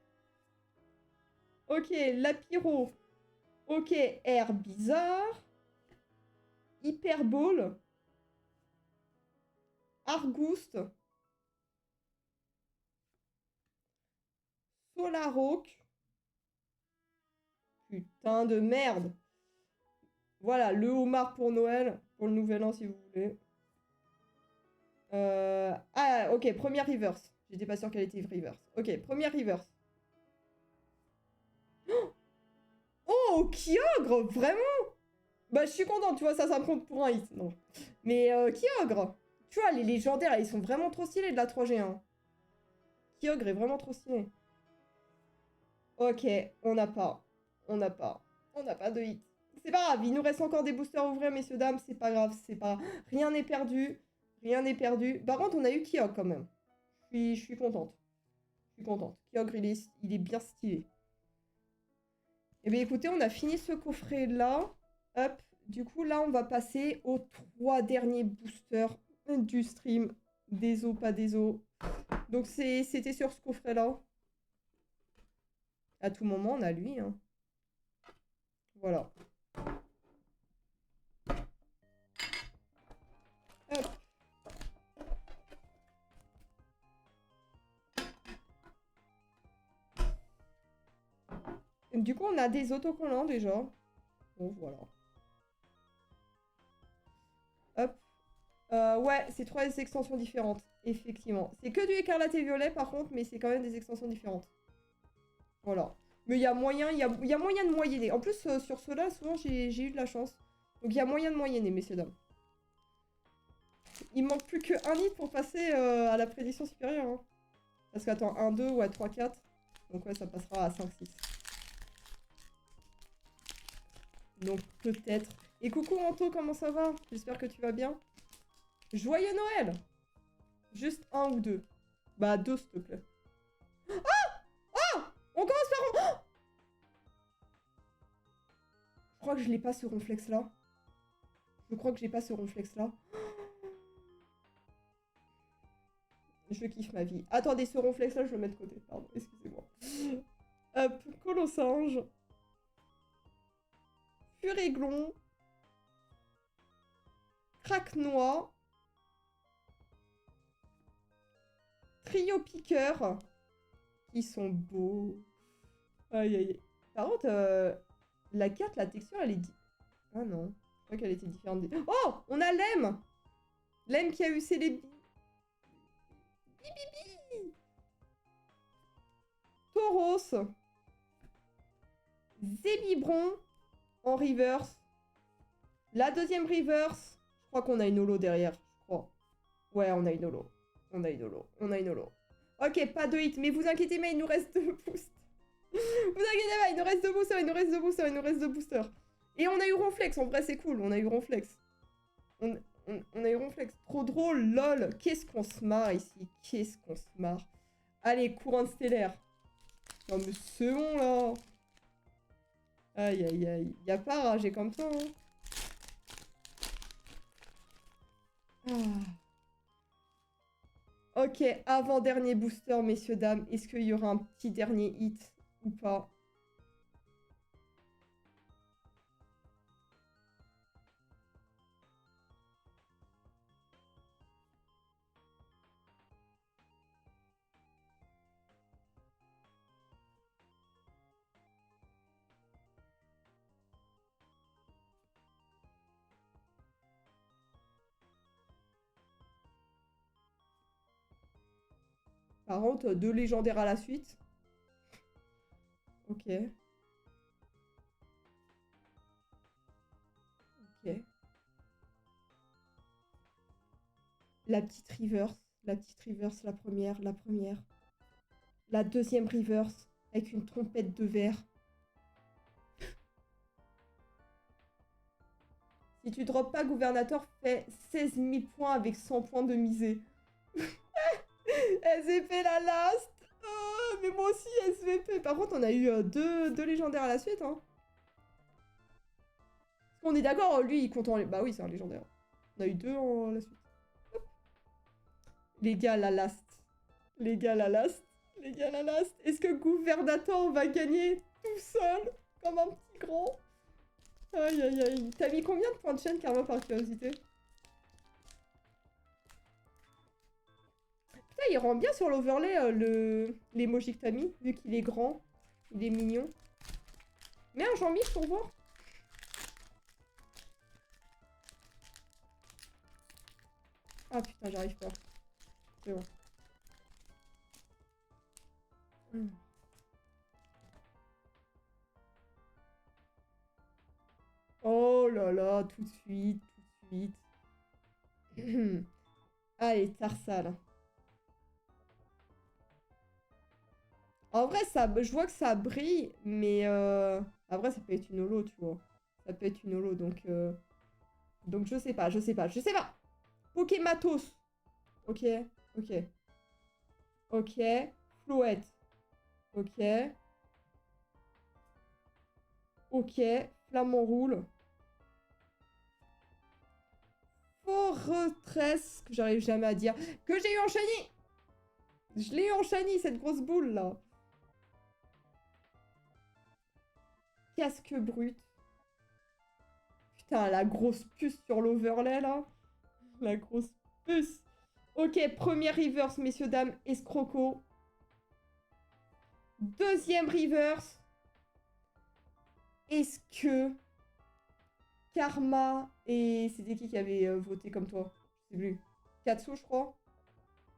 Ok, Lapiro. Ok, Air bizarre. Hyperbole. Argouste. Solarhawk. Putain de merde. Voilà, le homard pour Noël. Pour le nouvel an si vous voulez. Ah, ok, première reverse. J'étais pas sûre qu'elle était reverse. Ok, première reverse. Oh, Kyogre, vraiment? Bah, je suis contente, tu vois, ça me compte pour un hit. Non. Mais Kyogre, tu vois, les légendaires, ils sont vraiment trop stylés de la 3G1. Kyogre est vraiment trop stylé. Ok, on n'a pas. On n'a pas de hit. C'est pas grave, il nous reste encore des boosters à ouvrir, messieurs, dames. C'est pas grave, c'est pas... Rien n'est perdu. Rien n'est perdu. Par contre, on a eu Kyogre quand même. Je suis contente. Je suis contente. Kyogre, il est bien stylé. Eh bien, écoutez, on a fini ce coffret-là. Hop. Du coup, là, on va passer aux 3 derniers boosters du stream. Des os, pas des os. Donc, c'était sur ce coffret-là. À tout moment, on a lui. Hein. Voilà. Hop. Du coup, on a des autocollants déjà. Bon, voilà. Hop. Ouais, c'est 3 extensions différentes. Effectivement. C'est que du écarlate et violet, par contre, mais c'est quand même des extensions différentes. Voilà. Mais il y a moyen, il y a moyen de moyenner. En plus, sur ceux-là, souvent, j'ai eu de la chance. Donc, il y a moyen de moyenner, messieurs, dames. Il manque plus qu'un hit pour passer à la prédiction supérieure. Hein. Parce qu'attends, 1, 2, ouais, 3, 4. Donc, ouais, ça passera à 5, 6. Donc, peut-être. Et coucou, Anto, comment ça va? J'espère que tu vas bien. Joyeux Noël! Juste un ou deux. Bah, deux, s'il te plaît. Ah! Ah! On commence par... Oh! Je crois que je l'ai pas, ce ronflex-là. Je crois que j'ai pas ce ronflex-là. Je kiffe ma vie. Attendez, ce ronflex-là, je le mets de côté. Pardon, excusez-moi. Hop, Colossinge. Furéglon. Craque-noix. Trio piqueur. Ils sont beaux. Aïe, aïe, aïe. Par contre, la carte, la texture, elle est... Ah non. Je crois qu'elle était différente. Oh! On a Lem! Lem qui a eu ses les... Tauros. Zébibron en reverse. La deuxième reverse. Je crois qu'on a une holo derrière. Je crois. Ouais, on a une holo. On a une holo. On a une holo. Ok, pas de hit. Mais vous inquiétez pas, il nous reste 2 boosts. Vous inquiétez pas, il nous reste 2 boosters. Il nous reste 2 boosters. Il nous reste 2 boosters. Et on a eu Ronflex. En vrai, c'est cool. On a eu Ronflex. On a eu Ronflex. Trop drôle, lol. Qu'est-ce qu'on se marre ici. Qu'est-ce qu'on se marre. Allez, couronne stellaire. Non mais c'est bon là. Aïe aïe aïe. Y'a pas à rager comme ça. Hein. Ah. Ok, avant-dernier booster, messieurs, dames. Est-ce qu'il y aura un petit dernier hit ou pas? Par contre, 2 légendaires à la suite. Ok. Ok. La petite reverse. La petite reverse, la première. La première. La deuxième reverse. Avec une trompette de verre. Si tu drops pas, Gouvernateur fait 16 000 points avec 100 points de misée. SVP la last. Oh, mais moi aussi SVP. Par contre, on a eu deux légendaires à la suite. Hein. On est d'accord, lui, il compte en... Bah oui, c'est un légendaire. On a eu 2 à la suite. Hop. Les gars, la last. Les gars, la last. Les gars, la last. Est-ce que Gouvernateur va gagner tout seul comme un petit grand? Aïe, aïe, aïe. T'as mis combien de points de chaîne, Karma, par curiosité? Putain, il rend bien sur l'overlay l'emoji que t'as mis, vu qu'il est grand. Il est mignon. Mets un Jean-Mich pour voir. Ah putain, j'arrive pas. C'est bon. Oh là là, tout de suite, tout de suite. Allez, Tarsal. En vrai, ça, je vois que ça brille, mais en vrai, ça peut être une holo, tu vois. Ça peut être une holo, donc je sais pas, je sais pas, je sais pas. Pokématos. Ok, ok. Ok. Flouette. Ok. Ok. Flamant roule. Fortress, que j'arrive jamais à dire. Que j'ai eu en shiny. Je l'ai eu en shiny, cette grosse boule, là. Casque brut. Putain, la grosse puce sur l'overlay, là. La grosse puce. Ok, première reverse, messieurs, dames, escroco. Deuxième reverse. Est-ce que Karma et... C'était qui avait voté comme toi? Je sais plus. Katsu, je crois.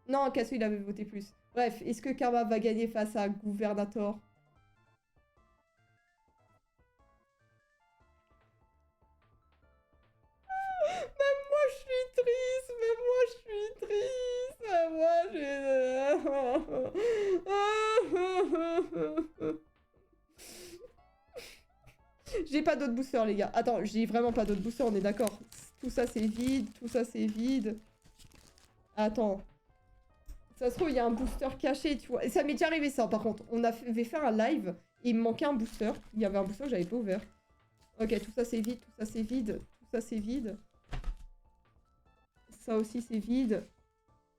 Non, Katsu, il avait voté plus. Bref, est-ce que Karma va gagner face à Gouvernator? Même moi, je suis triste. Même moi, je suis triste. Même moi, j'ai pas d'autres boosters, les gars. Attends, j'ai vraiment pas d'autres boosters, on est d'accord. Tout ça, c'est vide. Tout ça, c'est vide. Attends. Ça se trouve, il y a un booster caché, tu vois. Et ça m'est déjà arrivé ça, par contre. On avait fait un live et il me manquait un booster. Il y avait un booster que j'avais pas ouvert. Ok, tout ça c'est vide, tout ça c'est vide, tout ça c'est vide. Ça aussi c'est vide.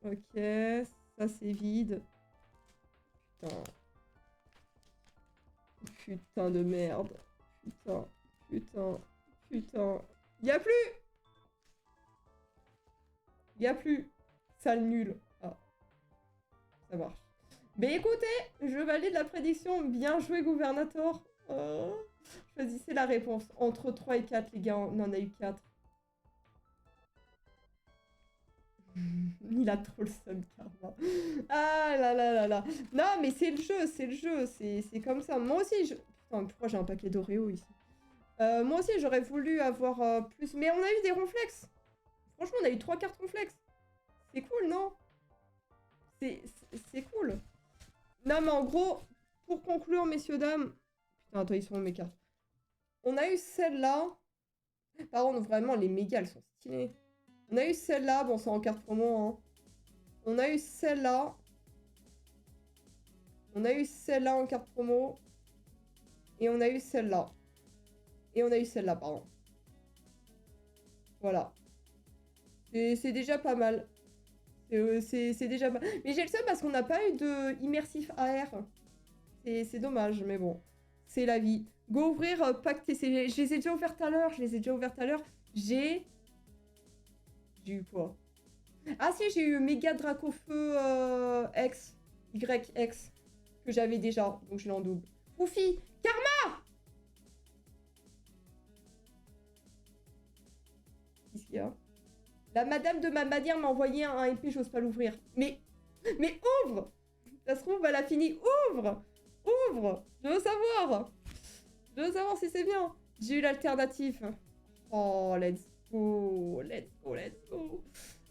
Ok, ça c'est vide. Putain. Putain de merde. Putain, putain, putain. Y'a plus! Y'a plus. Sale nul. Ah, ça marche. Mais écoutez, je valide la prédiction. Bien joué, Gouvernator. Oh. Choisissez la réponse. Entre 3 et 4, les gars, on en a eu 4. Il a trop le seum, Karma. Ah là là là là. Non, mais c'est le jeu, c'est comme ça. Moi aussi, je... Putain, pourquoi j'ai un paquet d'Oreo ici? Moi aussi, j'aurais voulu avoir plus... Mais on a eu des ronflex. Franchement, on a eu 3 cartes ronflex. C'est cool, non? C'est cool. Non, mais en gros, pour conclure, messieurs, dames... Putain, attends, ils sont où mes cartes? On a eu celle-là. Par contre, vraiment, les méga, elles sont stylées. On a eu celle-là. Bon, c'est en carte promo, hein. On a eu celle-là. On a eu celle-là en carte promo. Et on a eu celle-là. Et on a eu celle-là, pardon. Voilà. C'est déjà pas mal. C'est déjà pas... Mais j'ai le seum parce qu'on n'a pas eu de immersif AR. C'est dommage, mais bon. C'est la vie. Go ouvrir pack TCG. Je les ai déjà ouverts tout à l'heure. J'ai eu quoi? Ah si, j'ai eu Méga Dracofeu X. YX. Que j'avais déjà. Donc je l'ai en double. Foufi! Karma! Qu'est-ce qu'il y a? La madame de ma manière m'a envoyé un MP, j'ose pas l'ouvrir. Mais ouvre! Ça se trouve, elle a fini. Ouvre! Ouvre! Je veux savoir! Je veux savoir si c'est bien. J'ai eu l'alternative. Oh, let's go. Let's go, let's go.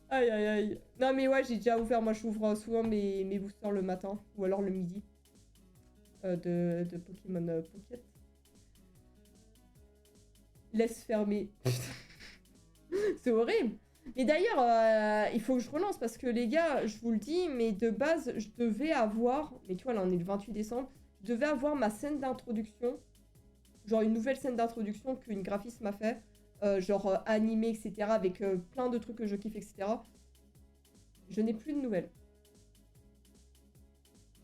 Aïe, aïe, aïe. Non, mais ouais, j'ai déjà ouvert. Moi, j'ouvre souvent mes boosters le matin. Ou alors le midi. De Pokémon Pocket. Laisse fermer. C'est horrible. Et d'ailleurs, il faut que je relance parce que les gars, je vous le dis, mais de base, je devais avoir... Mais tu vois, là, on est le 28 décembre. Je devais avoir ma scène d'introduction. Genre une nouvelle scène d'introduction qu'une graphiste m'a fait. Genre animée, etc. Avec plein de trucs que je kiffe, etc. Je n'ai plus de nouvelles.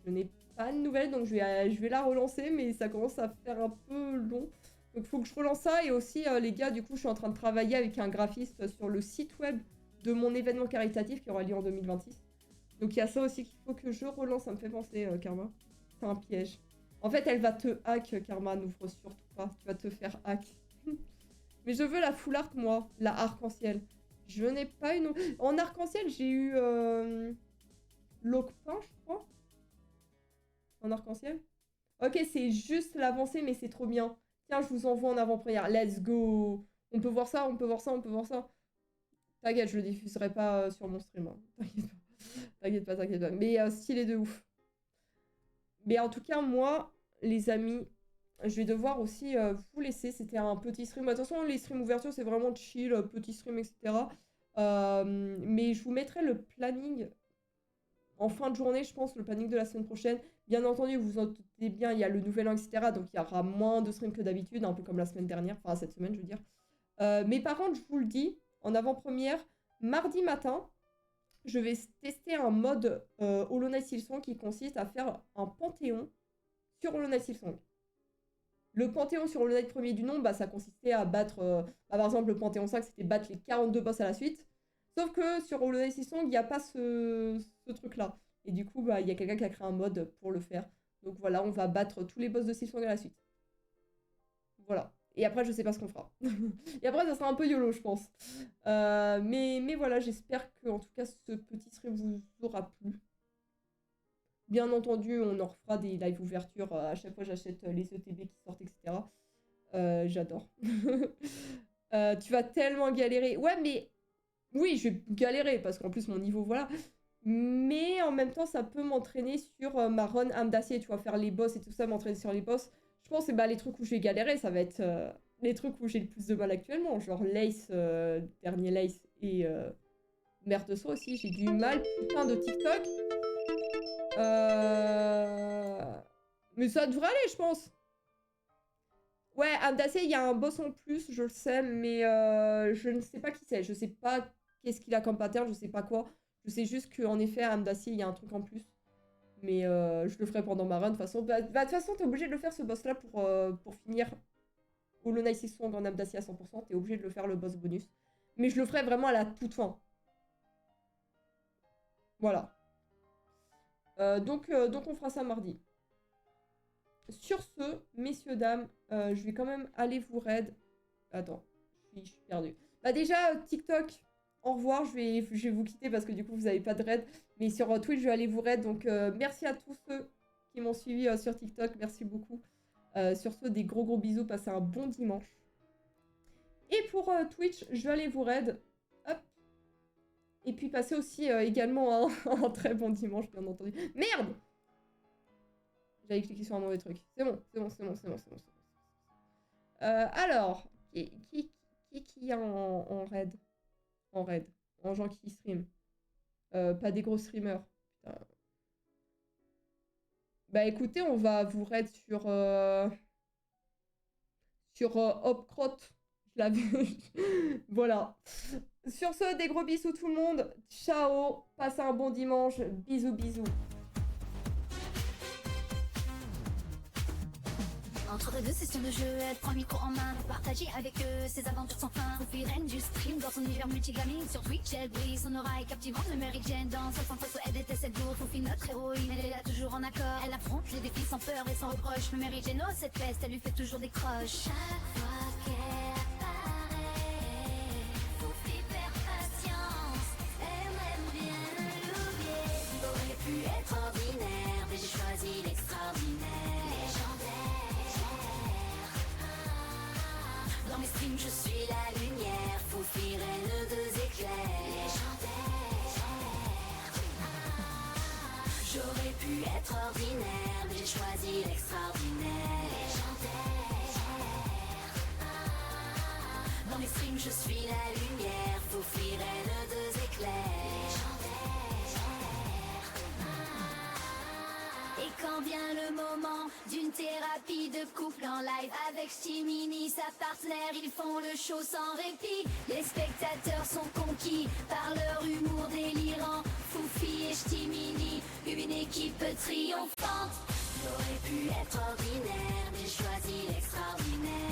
Je n'ai pas de nouvelles, donc je vais la relancer, mais ça commence à faire un peu long. Donc il faut que je relance ça. Et aussi, les gars, du coup, je suis en train de travailler avec un graphiste sur le site web de mon événement caritatif qui aura lieu en 2026. Donc il y a ça aussi qu'il faut que je relance. Ça me fait penser, Karma. C'est un piège. En fait, elle va te hack, Karma, n'ouvre surtout pas. Tu vas te faire hack. Mais je veux la full art, moi. La arc-en-ciel. Je n'ai pas une... En arc-en-ciel, j'ai eu... Locpin, je crois. En arc-en-ciel. Ok, c'est juste l'avancée, mais c'est trop bien. Tiens, je vous envoie en avant-première. Let's go. On peut voir ça, on peut voir ça, on peut voir ça. T'inquiète, je le diffuserai pas sur mon stream. Hein. T'inquiète pas. T'inquiète pas, t'inquiète pas. Mais stylé de ouf. Mais en tout cas, moi, les amis, je vais devoir aussi vous laisser. C'était un petit stream. De toute façon, les streams ouverture, c'est vraiment chill, petit stream, etc. Mais je vous mettrai le planning en fin de journée, je pense, le planning de la semaine prochaine. Bien entendu, vous en doutez bien, il y a le nouvel an, etc. Donc, il y aura moins de streams que d'habitude, un peu comme la semaine dernière. Enfin, cette semaine, je veux dire. Mais par contre, je vous le dis, en avant-première, mardi matin, je vais tester un mode Hollow Knight Silksong qui consiste à faire un panthéon sur Hollow Knight Silksong. Le panthéon sur Hollow Knight premier du nom, bah, ça consistait à battre... par exemple, le panthéon 5, c'était battre les 42 boss à la suite. Sauf que sur Hollow Knight Silksong, il n'y a pas ce truc-là. Et du coup, bah, il y a quelqu'un qui a créé un mode pour le faire. Donc voilà, on va battre tous les boss de Silksong à la suite. Voilà. Et après, je sais pas ce qu'on fera. Et après, ça sera un peu YOLO, je pense. Mais voilà, j'espère que en tout cas, ce petit stream vous aura plu. Bien entendu, on en refera des live ouvertures. À chaque fois, j'achète les ETB qui sortent, etc. J'adore. Tu vas tellement galérer. Ouais, mais... Oui, je vais galérer, parce qu'en plus, mon niveau, voilà. Mais en même temps, ça peut m'entraîner sur ma run âme d'acier. Tu vois, faire les boss et tout ça, m'entraîner sur les boss. Je pense que bah, les trucs où je vais galérer, ça va être les trucs où j'ai le plus de mal actuellement. Genre Lace, dernier Lace et Merde de son aussi, j'ai du mal, putain de TikTok. Mais ça devrait aller, je pense. Ouais, Amdacé, il y a un boss en plus, je le sais, mais je ne sais pas qui c'est. Je sais pas qu'est-ce qu'il a comme pattern, je sais pas quoi. Je sais juste qu'en effet, à Amdacé, il y a un truc en plus. Mais je le ferai pendant ma run, de toute façon. Bah, de toute façon, t'es obligé de le faire, ce boss-là, pour finir Hollow Knight Silksong en Amdacé à 100%. T'es obligé de le faire, le boss bonus. Mais je le ferai vraiment à la toute fin. Voilà. Donc on fera ça mardi. Sur ce, messieurs, dames, je vais quand même aller vous raid. Attends, je suis perdue. Bah déjà, TikTok, au revoir, je vais vous quitter parce que du coup, vous n'avez pas de raid. Mais sur Twitch, je vais aller vous raid. Donc, merci à tous ceux qui m'ont suivi sur TikTok. Merci beaucoup. Sur ce, des gros bisous. Passez un bon dimanche. Et pour Twitch, je vais aller vous raid. Hop. Et puis, passez aussi également un très bon dimanche, bien entendu. Merde! J'avais cliqué sur un mauvais truc. C'est bon. Alors, qui y a en raid? En raid. En gens qui stream. Pas des gros streamers. Putain. Bah écoutez, on va vous raid sur Hopcrot. Je l'avais. Voilà. Sur ce, des gros bisous tout le monde. Ciao. Passez un bon dimanche. Bisous. Entre deux sessions de jeu, elle prend le micro en main pour partager avec eux ses aventures sans fin. Sophie reine du stream dans son univers multigaming. Sur Twitch, elle brille, son aura est captivante. Le Mary Jane danse, elle s'enfonce, elle était cette lourde. Sophie, notre héroïne, elle est là toujours en accord. Elle affronte les défis sans peur et sans reproche. Le Mary Jane, oh cette peste, elle lui fait toujours des croches. Chaque fois qu'elle apparaît, Sophie perd patience. Elle aime bien l'oublier. Aurait pu être ordinaire, mais j'ai choisi l'extraordinaire. Dans mes streams, je suis la lumière. Foufi, reine deux éclairs. Légendaire. J'aurais pu être ordinaire, mais j'ai choisi l'extraordinaire. Légendaire. Dans mes streams, je suis la lumière. Foufi, reine deux éclairs. Et quand vient le moment d'une thérapie de couple en live avec Stimini, sa partenaire, ils font le show sans répit. Les spectateurs sont conquis par leur humour délirant. Foufi et Stimini, une équipe triomphante. J'aurais pu être ordinaire, mais j'ai choisi l'extraordinaire.